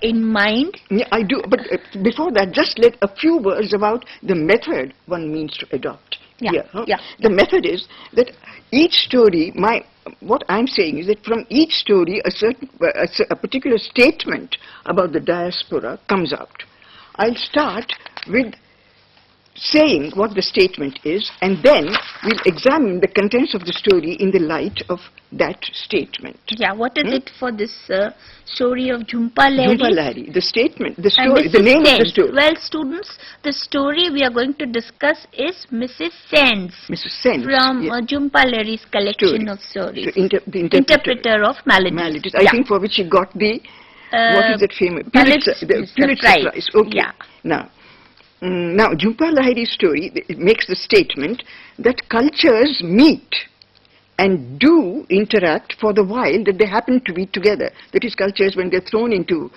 in mind? Yeah, I do, but before that, just let a few words about the method one means to adopt. Yeah, Here, huh? yeah. The method is that each story, what I'm saying is that from each story, a particular statement about the diaspora comes out. I'll start with saying what the statement is, and then we'll examine the contents of the story in the light of that statement. Yeah, what is it for this story of Jhumpa Lahiri? Jhumpa Lahiri, the statement, the And story, the Mrs. name of the Sen's. story. Well, students, the story we are going to discuss is Mrs. Sen's Mrs. Sen's, from yes. Jhumpa Lahiri's collection Story. of stories. So the Interpreter of Maladies. Maladies. I Yeah. think for which she got the, what is that famous? Pulitzer Pulitzer Prize. Prize. Okay. Yeah. Now, Jhumpa Lahiri's story it makes the statement that cultures meet and do interact for the while that they happen to be together. That is, cultures when they're thrown into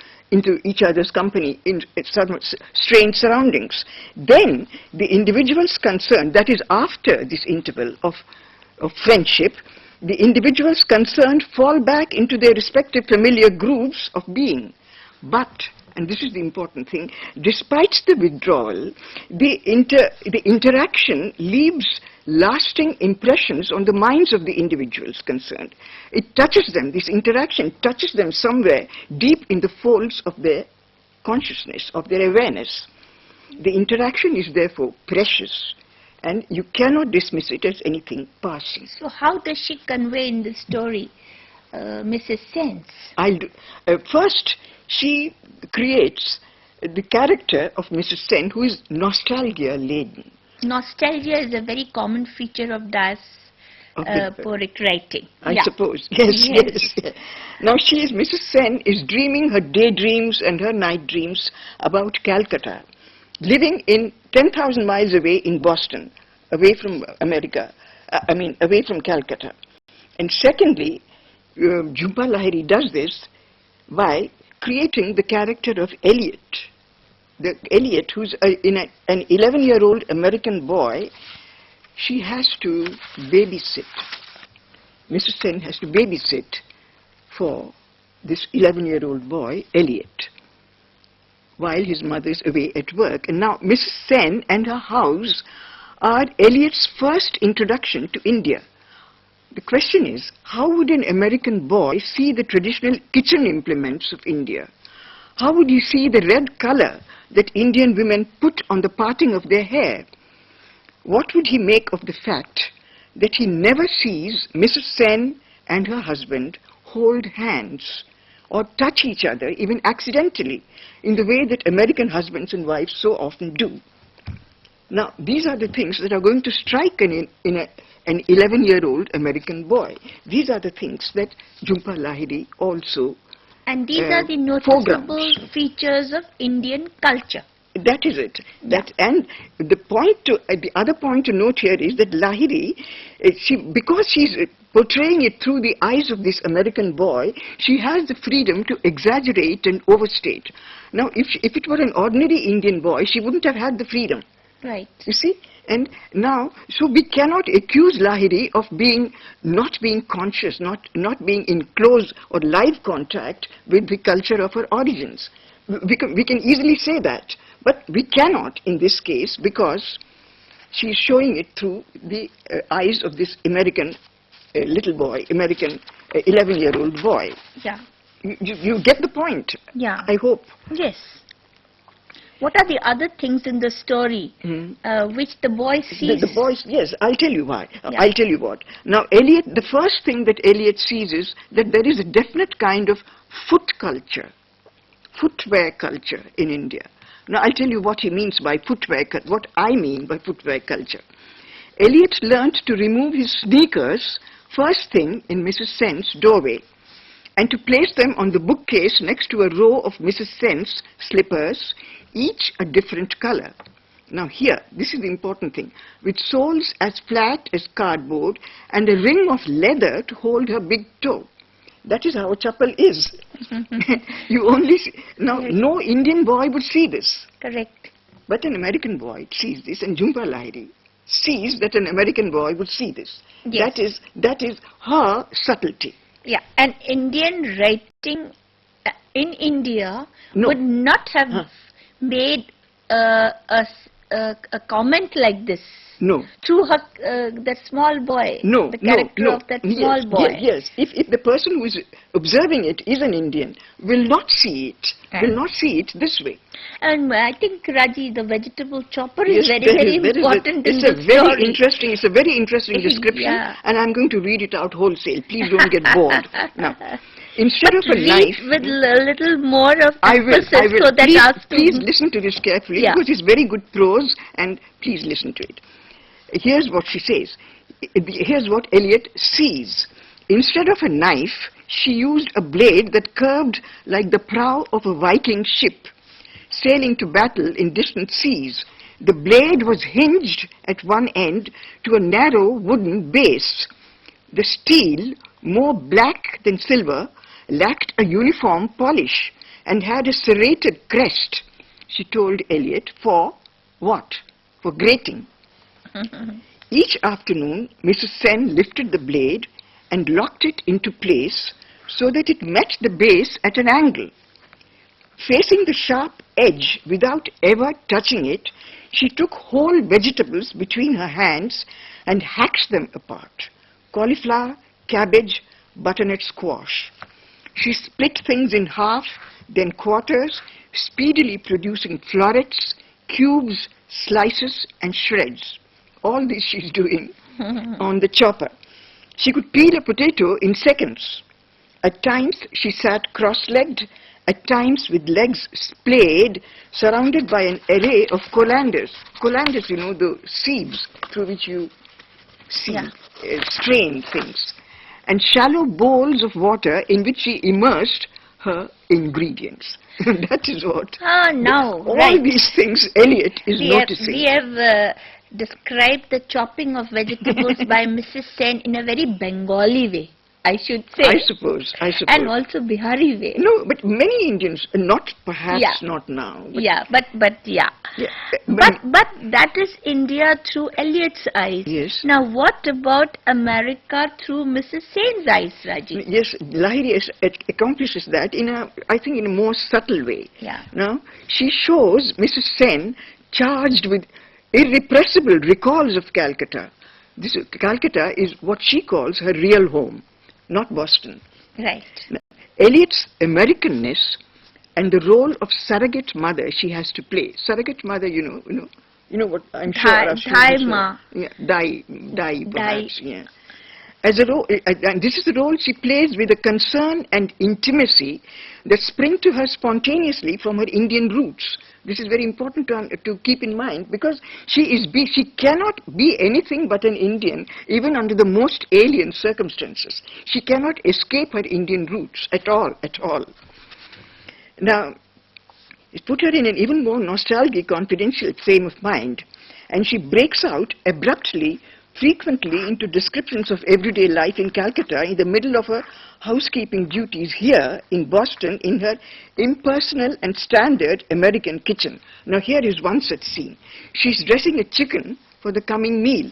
each other's company in some strange surroundings. Then the individuals concerned, that is after this interval of friendship, the individuals concerned fall back into their respective familiar grooves of being. But, and this is the important thing, despite the withdrawal, the interaction leaves lasting impressions on the minds of the individuals concerned. It touches them, this interaction touches them somewhere deep in the folds of their consciousness, of their awareness. The interaction is therefore precious, and you cannot dismiss it as anything passing. So how does she convey in the story Mrs. Sen's? First, she creates the character of Mrs. Sen, who is nostalgia-laden. Nostalgia is a very common feature of diasporic writing. I suppose. Yes, yes. Now Mrs. Sen is dreaming her daydreams and her night dreams about Calcutta, living in 10,000 miles away in Boston, away from America, away from Calcutta. And secondly, Jhumpa Lahiri does this by creating the character of Elliot. Elliot, who's an 11-year-old American boy. She has to babysit. Mrs. Sen has to babysit for this 11-year-old boy, Elliot, while his mother is away at work. And now Mrs. Sen and her house are Elliot's first introduction to India. The question is, how would an American boy see the traditional kitchen implements of India? How would he see the red color that Indian women put on the parting of their hair? What would he make of the fact that he never sees Mrs. Sen and her husband hold hands or touch each other, even accidentally, in the way that American husbands and wives so often do? Now, these are the things that are going to strike an 11-year-old American boy. These are the things that Jhumpa Lahiri also and these are the noticeable features of Indian culture. That is it. And the other point to note here is that Lahiri, because she's portraying it through the eyes of this American boy, she has the freedom to exaggerate and overstate. Now, if it were an ordinary Indian boy, she wouldn't have had the freedom. Right. You see? And now, so we cannot accuse Lahiri of not being conscious, not being in close or live contact with the culture of her origins. We can easily say that, but we cannot in this case because she is showing it through the eyes of this American little boy, American 11-year-old boy. Yeah. You get the point? Yeah. I hope. Yes. What are the other things in the story which the boy sees? The boy, yes, I'll tell you why. Yeah. I'll tell you what. Now, Elliot, the first thing that Elliot sees is that there is a definite kind of foot culture, footwear culture in India. Now, I'll tell you what he means by footwear, what I mean by footwear culture. Elliot learnt to remove his sneakers first thing in Mrs. Sen's doorway and to place them on the bookcase next to a row of Mrs. Sen's slippers, each a different color. Now here, this is the important thing, with soles as flat as cardboard and a ring of leather to hold her big toe. That is how a chappal is. You only see, now no Indian boy would see this. Correct. But an American boy sees this, and Jhumpa Lahiri sees that an American boy would see this. Yes. That is her subtlety. Yeah, and Indian writing in India would not have made a comment like this. No. Through her, that small boy. No. The character of that small boy. Yes. If the person who is observing it is an Indian, will not see it this way. And I think, Raji, the vegetable chopper is very important in the story. It's a very interesting description, and I'm going to read it out wholesale. Please don't get bored. Now, instead of a knife, with a little more of I will. so that please listen to this carefully because it's very good prose, and please listen to it. Here's what she says. Here's what Elliot sees. Instead of a knife, she used a blade that curved like the prow of a Viking ship sailing to battle in distant seas. The blade was hinged at one end to a narrow wooden base. The steel, more black than silver, lacked a uniform polish and had a serrated crest. She told Elliot, for what? For grating. Each afternoon, Mrs. Sen lifted the blade and locked it into place so that it met the base at an angle. Facing the sharp edge without ever touching it, she took whole vegetables between her hands and hacked them apart. Cauliflower, cabbage, butternut squash. She split things in half, then quarters, speedily producing florets, cubes, slices and shreds. All this she's doing on the chopper. She could peel a potato in seconds. At times she sat cross-legged, at times with legs splayed, surrounded by an array of colanders. Colanders, you know, the sieves through which you strain things. And shallow bowls of water in which she immersed her ingredients. That is what. Now, all right. these things Eliot is noticing. We have described the chopping of vegetables by Mrs. Sen in a very Bengali way, I should say. I suppose. And also Bihari way. No, but many Indians, not perhaps Yeah. not now. But Yeah, but yeah. Yeah, But that is India through Eliot's eyes. Yes. Now what about America through Mrs. Sen's eyes, Raji? yes, Lahiri accomplishes that in a, I think, in a more subtle way. Yeah. Now, she shows Mrs. Sen charged with irrepressible recalls of Calcutta. This Calcutta is what she calls her real home, not Boston. Right. Eliot's Americanness and the role of surrogate mother she has to play. Surrogate mother, you know what I'm sure. our Dai students know. ma. Yeah, Dai perhaps. Yeah. As a role, and this is the role she plays with a concern and intimacy that spring to her spontaneously from her Indian roots. This is very important to keep in mind, because she cannot be anything but an Indian, even under the most alien circumstances. She cannot escape her Indian roots at all. Now, it put her in an even more nostalgic, confidential frame of mind, and she breaks out abruptly, frequently, into descriptions of everyday life in Calcutta in the middle of her housekeeping duties here in Boston in her impersonal and standard American kitchen. Now here is one such scene. She's dressing a chicken for the coming meal.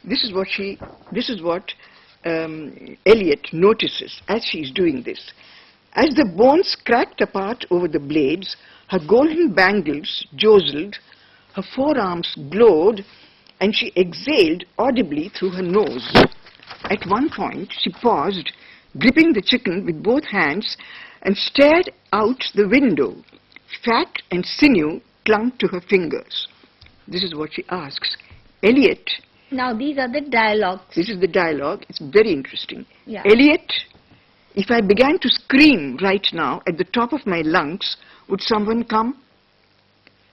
This is what Eliot notices as she's doing this. As the bones cracked apart over the blades, her golden bangles jostled, her forearms glowed, and she exhaled audibly through her nose. At one point, she paused, gripping the chicken with both hands, and stared out the window. Fat and sinew clung to her fingers. This is what she asks. Eliot. Now these are the dialogues. This is the dialogue. It's very interesting. Yeah. Eliot, if I began to scream right now at the top of my lungs, would someone come?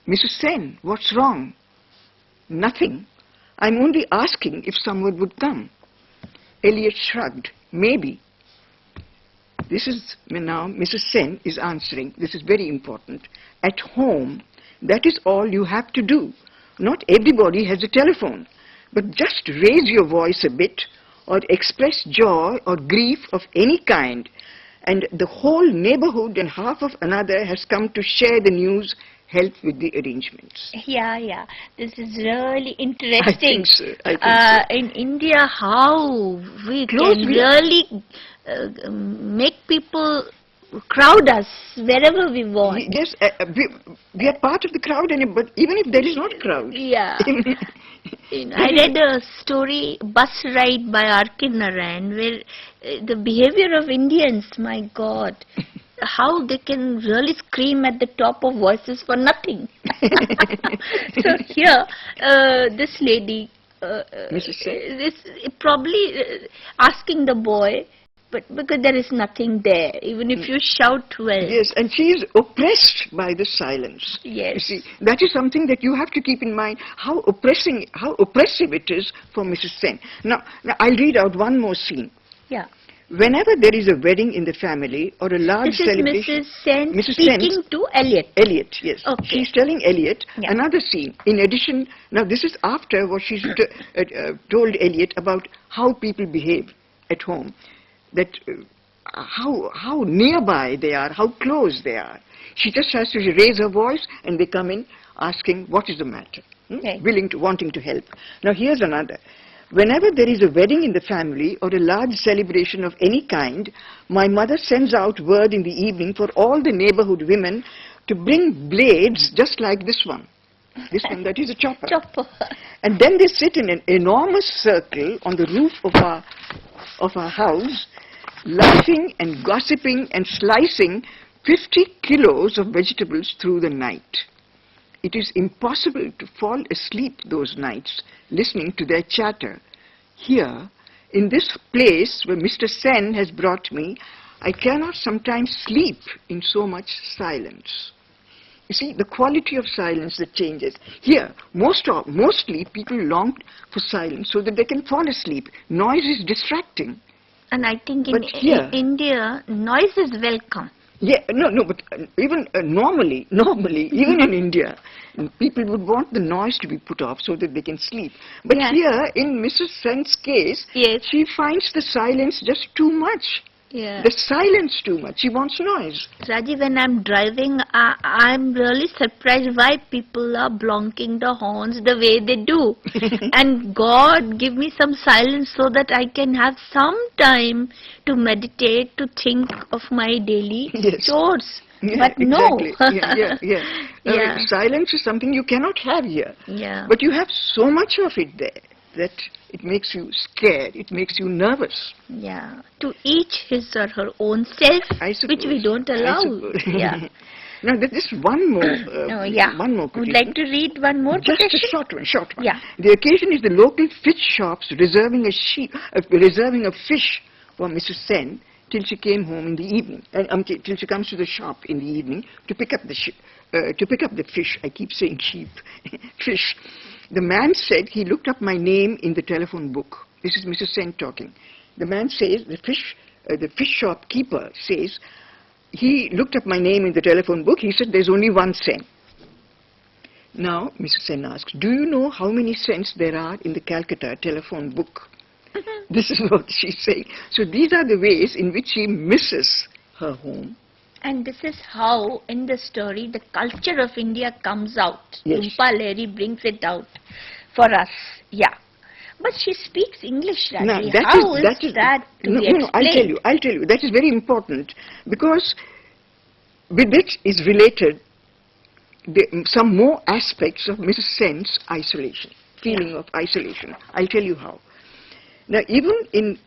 Mrs. Sen, what's wrong? Nothing. I'm only asking if someone would come. Eliot shrugged. Maybe. This is now Mrs. Sen is answering. This is very important. At home, that is all you have to do. Not everybody has a telephone. But just raise your voice a bit, or express joy or grief of any kind, and the whole neighborhood and half of another has come to share the news, help with the arrangements. Yeah. This is really interesting. I think so. In India, how we can really make people crowd us wherever we want. Yes, we are part of the crowd, but even if there is not crowd. Yeah. I read a story, Bus Ride by R.K. Narayan, where the behavior of Indians, my God, how they can really scream at the top of voices for nothing. So here, this lady, Mrs. Sen? this probably asking the boy, but because there is nothing there, even if you shout well. Yes, and she is oppressed by the silence. Yes. You see, that is something that you have to keep in mind, how oppressive it is for Mrs. Sen. Now I'll read out one more scene. Yeah. Whenever there is a wedding in the family or a large This is celebration... Mrs. Sen Mrs. speaking Sen, to Eliot. Eliot, yes. Okay. She's telling Eliot Yeah. another scene. In addition, now this is after what she's told Eliot about how people behave at home. That how nearby they are, how close they are. She just has to raise her voice and they come in asking what is the matter, Okay. wanting to help. Now here's another. Whenever there is a wedding in the family or a large celebration of any kind, my mother sends out word in the evening for all the neighborhood women to bring blades just like this one. This one, that is a chopper. Chopper. And then they sit in an enormous circle on the roof of our house, laughing and gossiping and slicing 50 kilos of vegetables through the night. it is impossible to fall asleep those nights listening to their chatter. Here, in this place where Mr. Sen has brought me, I cannot sometimes sleep in so much silence. You see, the quality of silence that changes. Here, mostly people long for silence so that they can fall asleep. Noise is distracting. And I think But here- in India, noise is welcome. Yeah, no, but even normally, even in India, people would want the noise to be put off so that they can sleep. But Yeah. here, in Mrs. Sen's case, Yes. she finds the silence just too much. Yeah. The silence too much. She wants noise. Raji, when I'm driving, I'm really surprised why people are blonking the horns the way they do. And God, give me some silence so that I can have some time to meditate, to think of my daily Yes. chores. Yeah, But no. exactly. Yeah. Yeah. Silence is something you cannot have here. Yeah. But you have so much of it there that it makes you scared. It makes you nervous. Yeah. To each his or her own self, I suppose. which we don't allow. I suppose. Yeah. Now, there is one more. Oh, yeah. One more Would quotation. like to read one more Just quotation? a short one. Yeah. The occasion is the local fish shops reserving a fish for Mrs. Sen till she came home in the evening, till she comes to the shop in the evening to pick up the fish. I keep saying sheep, fish. The man said he looked up my name in the telephone book. This is Mrs. Sen talking. The man says, the fish shop keeper says, he looked up my name in the telephone book. He said, there's only 1 cent. Now, Mrs. Sen asks, do you know how many cents there are in the Calcutta telephone book? This is what she's saying. So these are the ways in which she misses her home. And this is how, in the story, the culture of India comes out. Yes. Lumpa Lahiri brings it out for us. Yeah. But she speaks English, Raji. Now, How is that to be explained? I'll tell you. That is very important because with it is related some more aspects of Mrs. Sen's isolation, feeling of isolation. I'll tell you how. Now, even in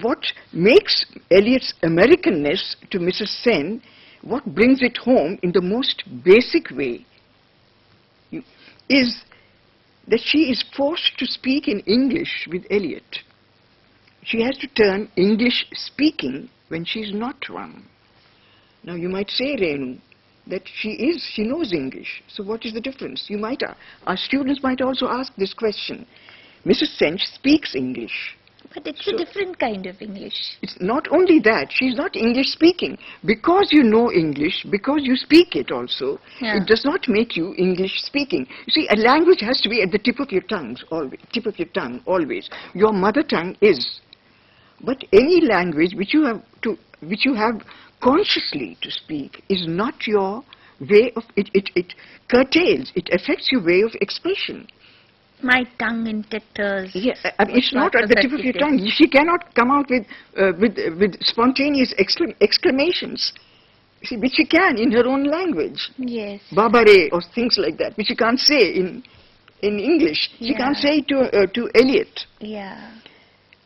what makes Eliot's Americanness to Mrs. Sen, what brings it home in the most basic way is that she is forced to speak in English with Eliot. She has to turn English speaking when she is not one. Now, you might say, Renu, that she knows English. So what is the difference? Our students might also ask this question. Mrs. Sen speaks English. But it's a different kind of English. It's not only that, she's not English speaking. Because you know English, because you speak it also, it does not make you English speaking. You see, a language has to be at the tip of your tongue always. Your mother tongue is. But any language which you have consciously to speak is not your way of, it curtails, it affects your way of expression. My tongue in tetters. Yes, it's not at the tip of your tongue. She cannot come out with spontaneous exclamations. See, which she can in her own language. Yes. Babare or things like that, which she can't say in English. She can't say to Eliot. Yeah.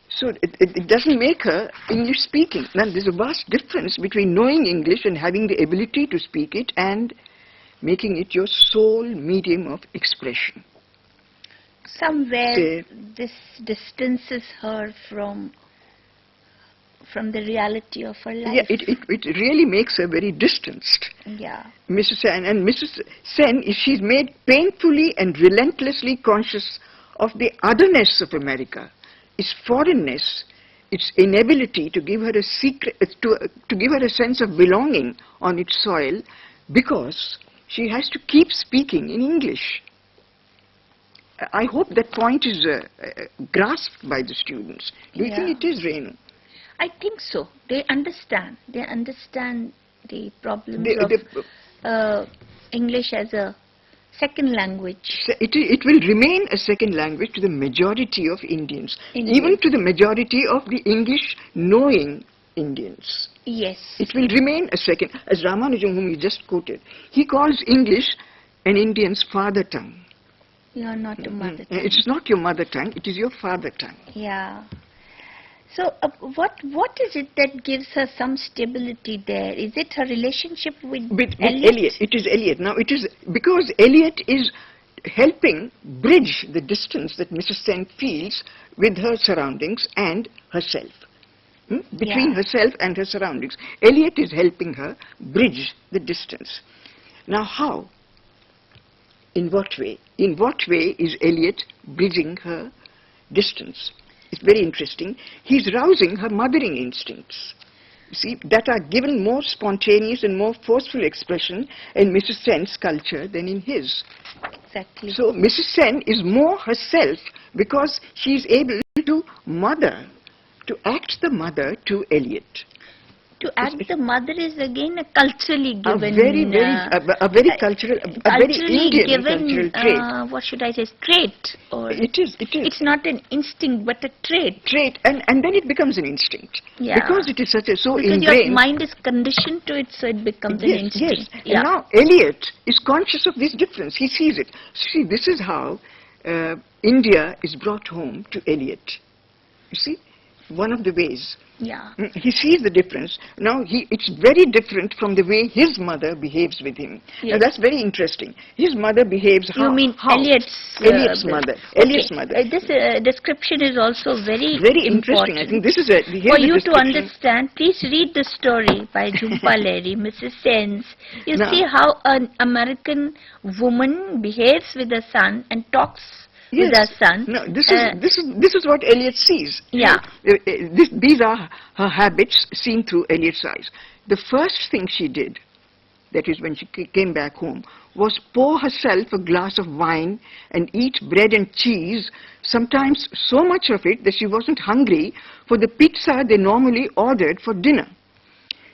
So it doesn't make her English speaking. Now there's a vast difference between knowing English and having the ability to speak it and making it your sole medium of expression. Somewhere this distances her from the reality of her life. Yeah, it really makes her very distanced. Yeah. Mrs. Sen, and Mrs. Sen, she's made painfully and relentlessly conscious of the otherness of America, its foreignness, its inability to give her a secret, to give her a sense of belonging on its soil, because she has to keep speaking in English. I hope that point is grasped by the students. Do you think it is, Renu? I think so. They understand. They understand the problems of English as a second language. So it will remain a second language to the majority of Indians, even to the majority of the English-knowing Indians. Yes. It will remain a second. As Ramanujam, whom you just quoted, he calls English an Indian's father tongue. You are not a mother tongue. It's not your mother tongue, it is your father tongue. Yeah. So what is it that gives her some stability there? Is it her relationship with Elliot? It is Elliot. Now it is because Elliot is helping bridge the distance that Mrs. Sen feels with her surroundings and herself. Between herself and her surroundings. Elliot is helping her bridge the distance. Now how? In what way? In what way is Elliot bridging her distance? It's very interesting. He's rousing her mothering instincts. You see, that are given more spontaneous and more forceful expression in Mrs. Sen's culture than in his. Exactly. So Mrs. Sen is more herself because she's able to mother, to act the mother to Elliot. To act the mother is again a culturally given, a very cultural, a very Indian given, cultural trait. what should I say, trait? Or It is. It's not an instinct, but a trait. And then it becomes an instinct. Yeah. Because it is such a, so Because ingrained. your mind is conditioned to it, so it becomes an instinct. Yes. And now Elliot is conscious of this difference. He sees it. See, this is how India is brought home to Elliot. You see, one of the ways. Yeah. He sees the difference. Now, it's very different from the way his mother behaves with him. Yes. Now, that's very interesting. His mother behaves how? You mean how? Elliot's mother. Okay. Elliot's mother. This description is also very interesting. I think this is for you to understand, please read the story by Jhumpa Lahiri, Mrs. Sen's. You see how an American woman behaves with her son and talks with her son. No, this is what Elliot sees. Yeah. These are her habits seen through Elliot's eyes. The first thing she did, that is when she came back home, was pour herself a glass of wine and eat bread and cheese, sometimes so much of it that she wasn't hungry for the pizza they normally ordered for dinner.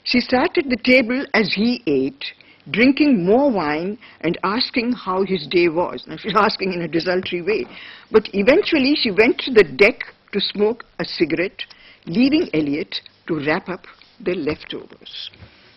She sat at the table as he ate, drinking more wine and asking how his day was. Now she's asking in a desultory way. But eventually she went to the deck to smoke a cigarette, leaving Elliot to wrap up the leftovers.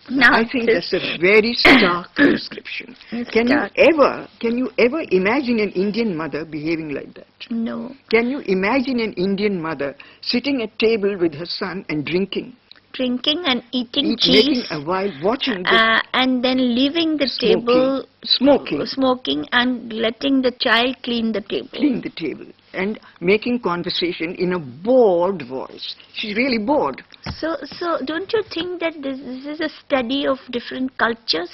Now, I think that's a very stark description. Can you ever imagine an Indian mother behaving like that? No. Can you imagine an Indian mother sitting at table with her son and drinking And eating cheese, while watching and then leaving the table, smoking and letting the child clean the table. And making conversation in a bored voice. She's really bored. So don't you think that this is a study of different cultures?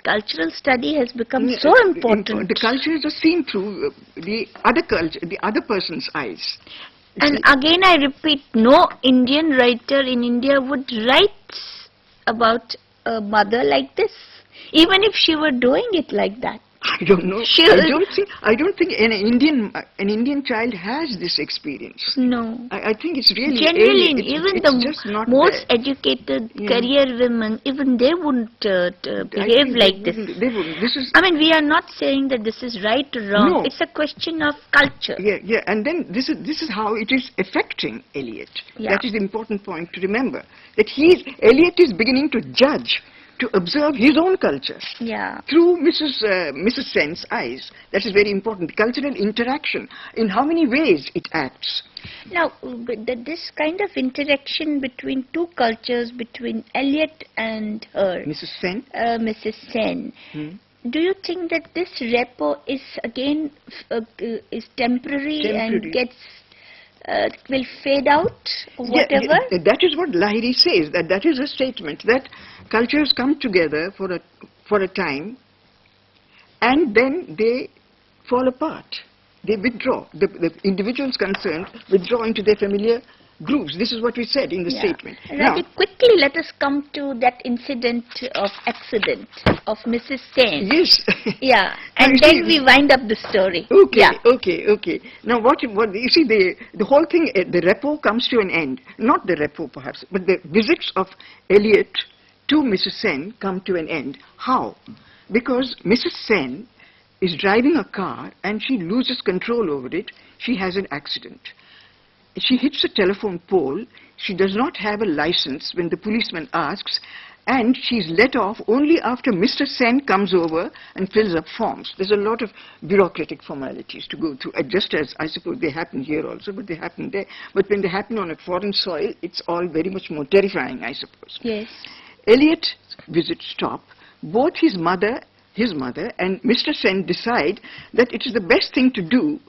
Cultural study has become so important. The cultures are seen through the other culture, the other person's eyes. And again I repeat, no Indian writer in India would write about a mother like this, even if she were doing it like that. I don't know. I don't think an Indian child has this experience. No. I think it's really generally alien. even it's the most educated career women, even they wouldn't behave like this. They wouldn't. This is. I mean, we are not saying that this is right or wrong. No. It's a question of culture. Yeah. And then this is how it is affecting Elliot. Yeah. That is the important point to remember. That Elliot is beginning to judge, to observe his own culture through Mrs. Sen's eyes. That is very important. The cultural interaction, in how many ways it acts. Now, this kind of interaction between two cultures, between Elliot and her, Mrs. Sen, do you think that this rapport is again is temporary and gets will fade out, whatever? Yeah, that is what Lahiri says. That is a statement that cultures come together for a time, and then they fall apart. They withdraw. The individuals concerned withdraw into their familiar grooves. This is what we said in the statement. Now, quickly let us come to that incident of accident of Mrs. Sen. Yes. Yeah, and then we wind up the story. Okay. Now, what you see, the whole thing, the rapport comes to an end. Not the rapport, perhaps, but the visits of Elliot to Mrs. Sen come to an end. How? Because Mrs. Sen is driving a car and she loses control over it. She has an accident. She hits a telephone pole. She does not have a license when the policeman asks, And she's let off only after Mr. Sen comes over and fills up forms. There's a lot of bureaucratic formalities to go through, just as I suppose they happen here also, but they happen there. But when they happen on a foreign soil, it's all very much more terrifying, I suppose. Yes. Elliot's visits stop. Both his mother and Mr. Sen decide that it is the best thing to do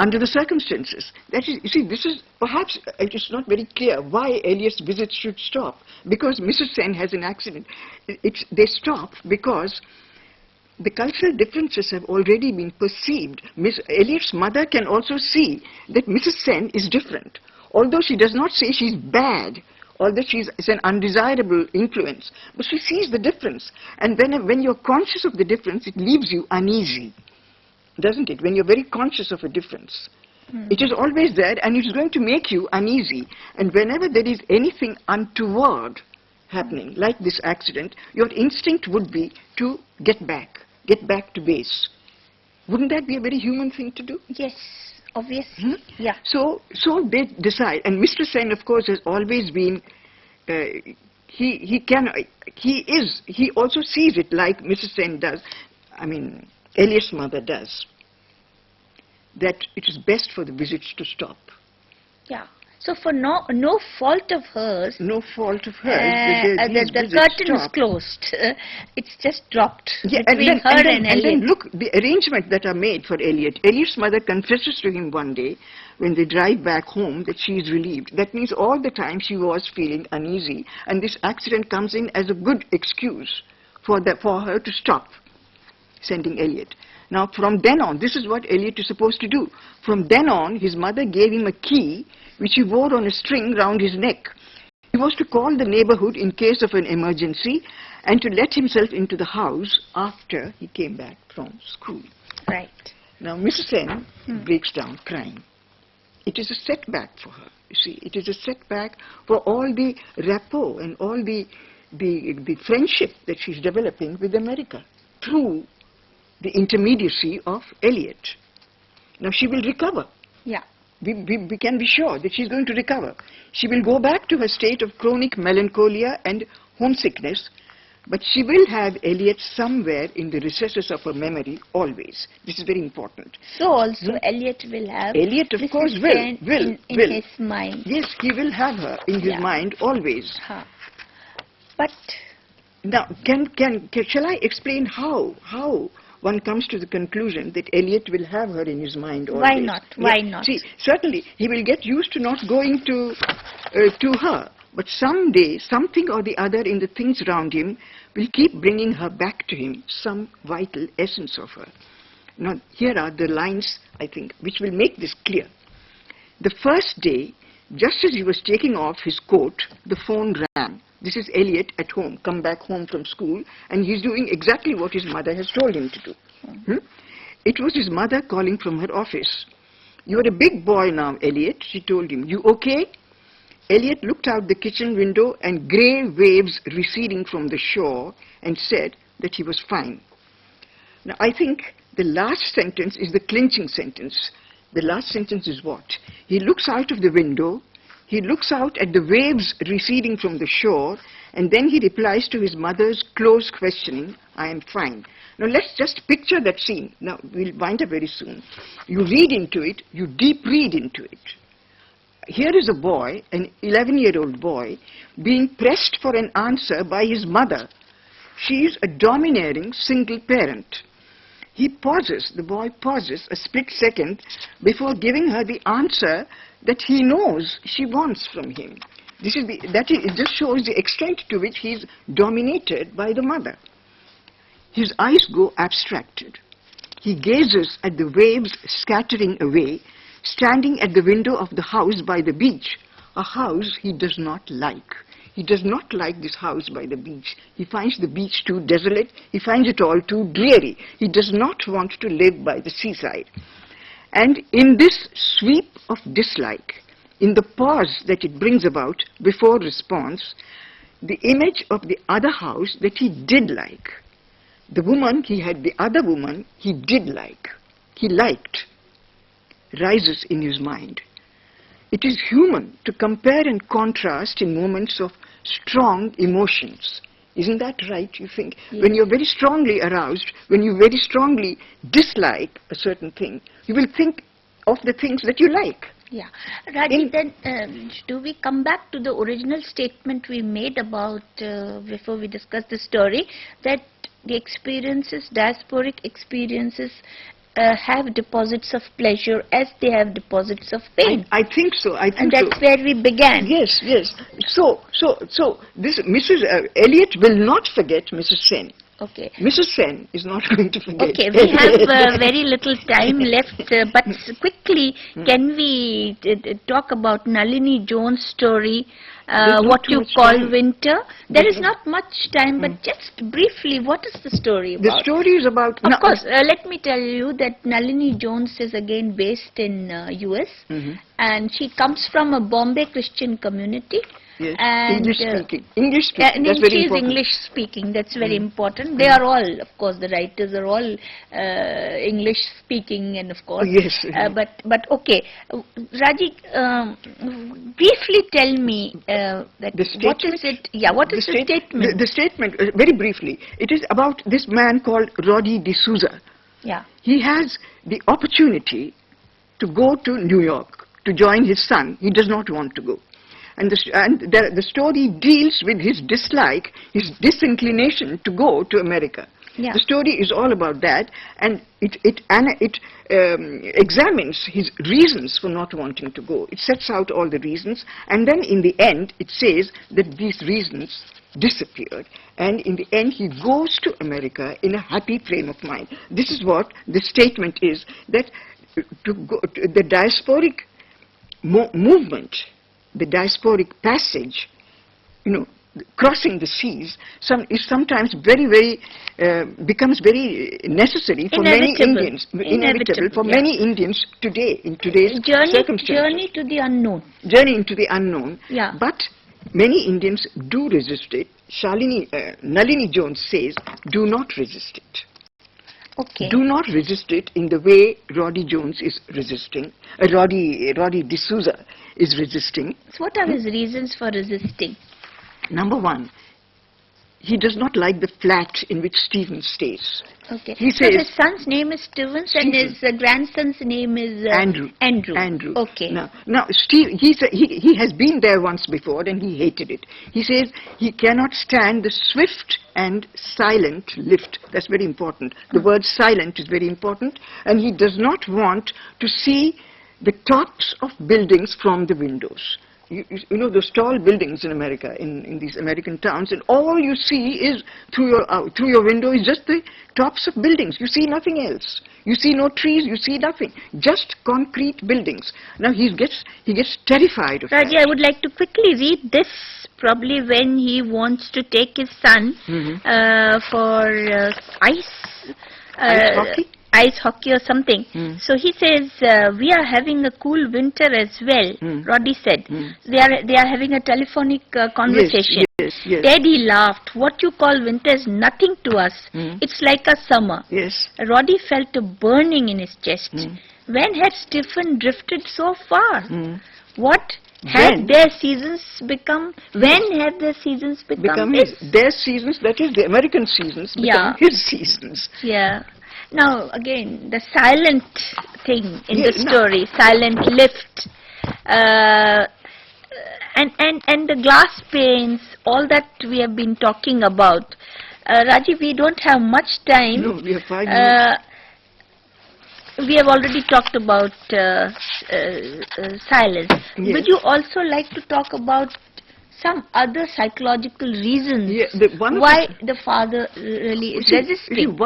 under the circumstances. That is, you see, this is perhaps, it is not very clear why Elliot's visits should stop. Because Mrs. Sen has an accident. They stop because the cultural differences have already been perceived. Elliot's mother can also see that Mrs. Sen is different. Although she does not say she's bad, although she's an undesirable influence, but she sees the difference. And when you're conscious of the difference, it leaves you uneasy, doesn't it? When you're very conscious of a difference. It is always there, and it's going to make you uneasy. And whenever there is anything untoward happening, like this accident, your instinct would be to get back to base. Wouldn't that be a very human thing to do? Yes, obviously. Yeah. So they decide, and Mr. Sen, of course, has always been, he also sees it like Mrs. Sen does, Elliot's mother does, that it is best for the visits to stop. Yeah. So for no fault of hers. No fault of hers. The curtain is closed. It's just dropped between her and Elliot. And then look, the arrangements that are made for Elliot. Elliot's mother confesses to him one day when they drive back home that she is relieved. That means all the time she was feeling uneasy, and this accident comes in as a good excuse for her to stop sending Elliot. Now from then on, this is what Elliot is supposed to do. From then on, his mother gave him a key which he wore on a string round his neck. He was to call the neighborhood in case of an emergency and to let himself into the house after he came back from school. Right. Now Mrs. Sen breaks down crying. It is a setback for her, you see. It is a setback for all the rapport and all the friendship that she's developing with America through the intermediacy of Elliot. Now she will recover. Yeah. We can be sure that she's going to recover. She will go back to her state of chronic melancholia and homesickness, but she will have Elliot somewhere in the recesses of her memory always. This is very important. So also Elliot will have. Elliot, of course, will. In his mind. Yes, he will have her in his mind always. But now, shall I explain how one comes to the conclusion that Elliot will have her in his mind always? Why not? Why not? See, certainly he will get used to not going to her, but someday something or the other in the things around him will keep bringing her back to him, some vital essence of her. Now, here are the lines, I think, which will make this clear. The first day, just as he was taking off his coat, the phone rang. This is Elliot at home, come back home from school, and he's doing exactly what his mother has told him to do. It was his mother calling from her office. "You're a big boy now, Elliot," she told him. "You okay?" Elliot looked out the kitchen window and grey waves receding from the shore and said that he was fine. Now, I think the last sentence is the clinching sentence. The last sentence is what? He looks out of the window, he looks out at the waves receding from the shore, and then he replies to his mother's close questioning, "I am fine." Now let's just picture that scene. Now we'll wind up very soon. You read into it, you deep read into it. Here is a boy, an 11-year-old boy, being pressed for an answer by his mother. She is a domineering single parent. He pauses, the boy pauses a split second before giving her the answer that he knows she wants from him. It just shows the extent to which he is dominated by the mother. His eyes go abstracted. He gazes at the waves scattering away, standing at the window of the house by the beach, a house he does not like. He does not like this house by the beach. He finds the beach too desolate. He finds it all too dreary. He does not want to live by the seaside. And in this sweep of dislike, in the pause that it brings about before response, the image of the other house that he did like, the other woman he did like, he liked, rises in his mind. It is human to compare and contrast in moments of strong emotions. Isn't that right, you think? Yes. When you're very strongly aroused, when you very strongly dislike a certain thing, you will think of the things that you like. Yeah. Raji, then do we come back to the original statement we made about, before we discuss the story, that the experiences, diasporic experiences, have deposits of pleasure as they have deposits of pain? I think so. And that's where we began. Yes, yes. So this Mrs. Eliot will not forget Mrs. Sen. Okay. Mrs. Sen is not going to forget. Okay, we have very little time left, but quickly, can we talk about Nalini Jones' story, what you call time. Winter? There is not much time, but just briefly, what is the story about? The story is about... Of course, let me tell you that Nalini Jones is again based in US, and she comes from a Bombay Christian community. Yes. And English speaking. English speaking. That's very important. She is English speaking. That's very important. They are all, of course, the writers are all English speaking, and of course. Yes. But okay, Raji, briefly tell me that what is it? Yeah, what is the statement? The statement, very briefly, it is about this man called Roddy D'Souza. Yeah. He has the opportunity to go to New York to join his son. He does not want to go. And the story deals with his dislike, his disinclination to go to America. Yeah. The story is all about that, and it examines his reasons for not wanting to go. It sets out all the reasons, and then in the end it says that these reasons disappeared, and in the end he goes to America in a happy frame of mind. This is what the statement is, that the diasporic movement, the diasporic passage, crossing the seas, is sometimes becomes very necessary for many Indians. Inevitable for many Indians today, in today's circumstances. Journey to the unknown. Journey into the unknown. Yeah. But many Indians do resist it. Nalini Jones says, do not resist it. Okay. Do not resist it in the way Roddy Jones is resisting, Roddy D'Souza is resisting. So what are his reasons for resisting? Number one, he does not like the flat in which Stephen stays. Okay. He so says, his son's name is Stevens and his grandson's name is Andrew. Andrew. Okay. Now Steve, he has been there once before and he hated it. He says he cannot stand the swift and silent lift. That's very important. The word silent is very important, and he does not want to see the tops of buildings from the windows. You know those tall buildings in America, in these American towns, and all you see is through your window is just the tops of buildings. You see nothing else. You see no trees. You see nothing. Just concrete buildings. Now he gets terrified of Raji, that. I would like to quickly read this. Probably when he wants to take his son for ice hockey or something. So he says, we are having a cool winter as well, Roddy said. They are having a telephonic conversation. Yes. Daddy laughed. What you call winter is nothing to us. It's like a summer. Yes. Roddy felt a burning in his chest. When had Stephen drifted so far? What had their seasons become? When had their seasons become his? Their seasons, that is the American seasons, become his seasons. Yeah. Now, again, the silent thing in the story, silent lift, and the glass panes, all that we have been talking about. Raji, we don't have much time. No, we have 5 minutes. We have already talked about silence. Yes. Would you also like to talk about some other psychological reasons why the father really is resisting?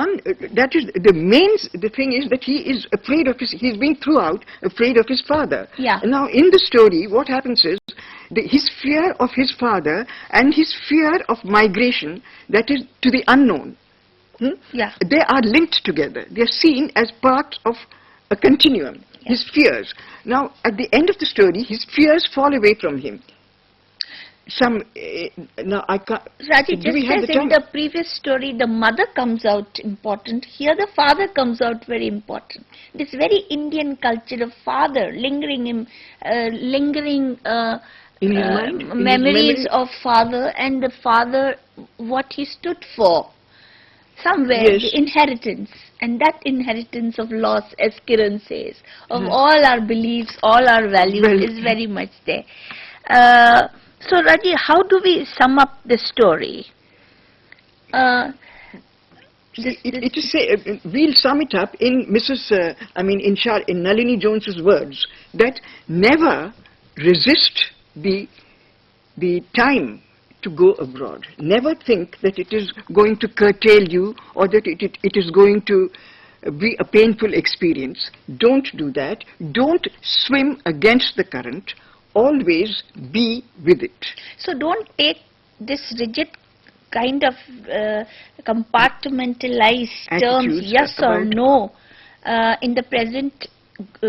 That is the thing is that he is afraid of he's been throughout afraid of his father. Yeah. And now in the story, what happens is his fear of his father and his fear of migration, that is to the unknown. Yeah. They are linked together. They are seen as part of a continuum. Yeah. His fears. Now, at the end of the story, his fears fall away from him. Now I can't. Raji, just as in the previous story, the mother comes out important. Here, the father comes out very important. This very Indian culture of father lingering In his mind? In his memories of father and the father, what he stood for. Somewhere, Yes. the inheritance, and that inheritance of loss, as Kiran says, of all our beliefs, all our values is very much there. So, Raji, how do we sum up the story? It is say, we'll sum it up in in Nalini Jones's words, that never resist the time to go abroad. Never think that it is going to curtail you or that it is going to be a painful experience. Don't do that. Don't swim against the current. Always be with it. So don't take this rigid kind of compartmentalized terms, Attitudes yes or about- no, in the present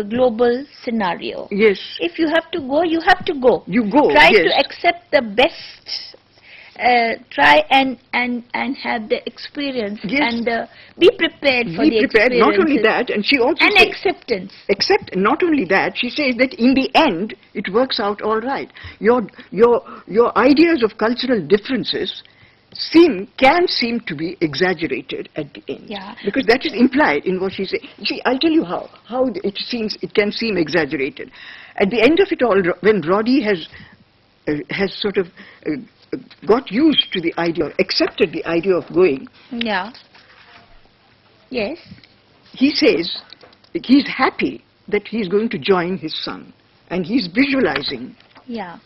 global scenario. Yes. If you have to go, you have to go. You go, Try yes. to accept the best. Try and have the experience, Yes. and be prepared for Be the prepared. Not only experiences. that, and she also And says, acceptance. except not only that, she says that in the end it works out all right. Your ideas of cultural differences can seem to be exaggerated at the end. Yeah. Because that is implied in what she says. See, I'll tell you how it can seem exaggerated. At the end of it all, when Roddy has sort of got used to the idea, accepted the idea of going, Yeah. Yes. he says that he's happy that he's going to join his son, and he's visualizing Yeah.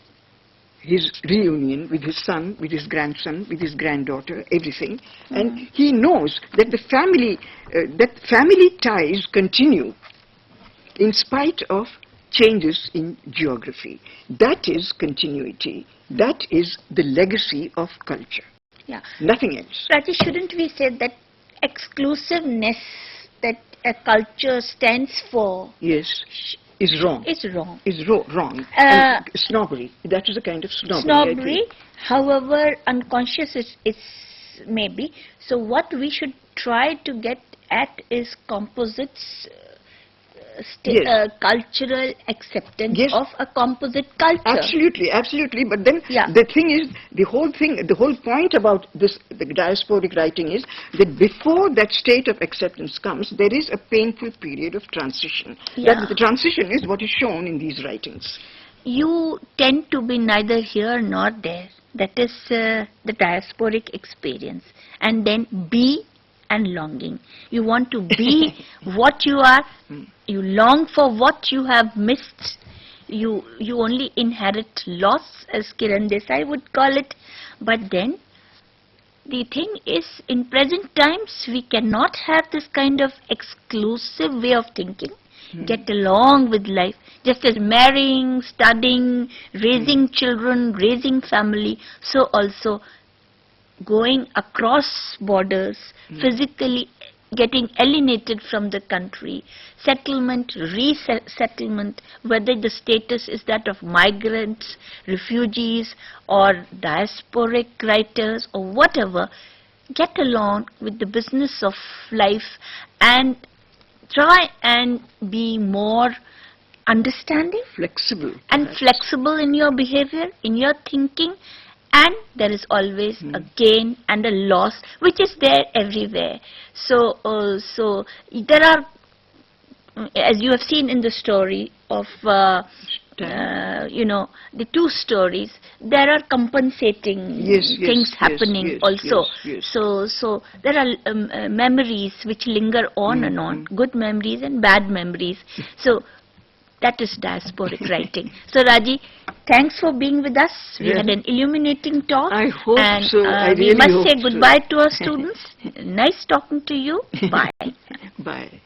his reunion with his son, with his grandson, with his granddaughter, everything, and he knows that the family ties continue in spite of changes in geography. That is continuity. That is the legacy of culture. Yeah. Nothing else. Raji, shouldn't we say that exclusiveness that a culture stands for Yes, is wrong. is wrong? Is wrong. And snobbery. That is a kind of snobbery. I think. Snobbery, however unconscious it may be. So what we should try to get at is composites, Yes. cultural acceptance Yes. of a composite culture. Absolutely, absolutely. But then Yeah. the thing is, the whole point about this, the diasporic writing is that before that state of acceptance comes, there is a painful period of transition. Yeah. That the transition is what is shown in these writings. You tend to be neither here nor there. That is the diasporic experience. And then be and longing. You want to be what you are. You long for what you have missed. You only inherit loss, as Kiran Desai would call it. But then the thing is, in present times, we cannot have this kind of exclusive way of thinking. Get along with life, just as marrying, studying, raising children, raising family, so also going across borders, physically getting alienated from the country, settlement, resettlement, whether the status is that of migrants, refugees, or diasporic writers, or whatever, get along with the business of life and try and be more understanding Flexible. and perhaps. flexible in your behavior, in your thinking, and there is always a gain and a loss, which is there everywhere. So there are, as you have seen in the story of, the two stories, there are compensating Yes, yes, things yes, happening yes, also. yes, yes. So there are memories which linger on and on, good memories and bad memories. So that is diasporic writing. So Raji, thanks for being with us. We Yeah. had an illuminating talk. I hope and, so. I we really must hope say so. goodbye to our students. Nice talking to you. Bye. Bye.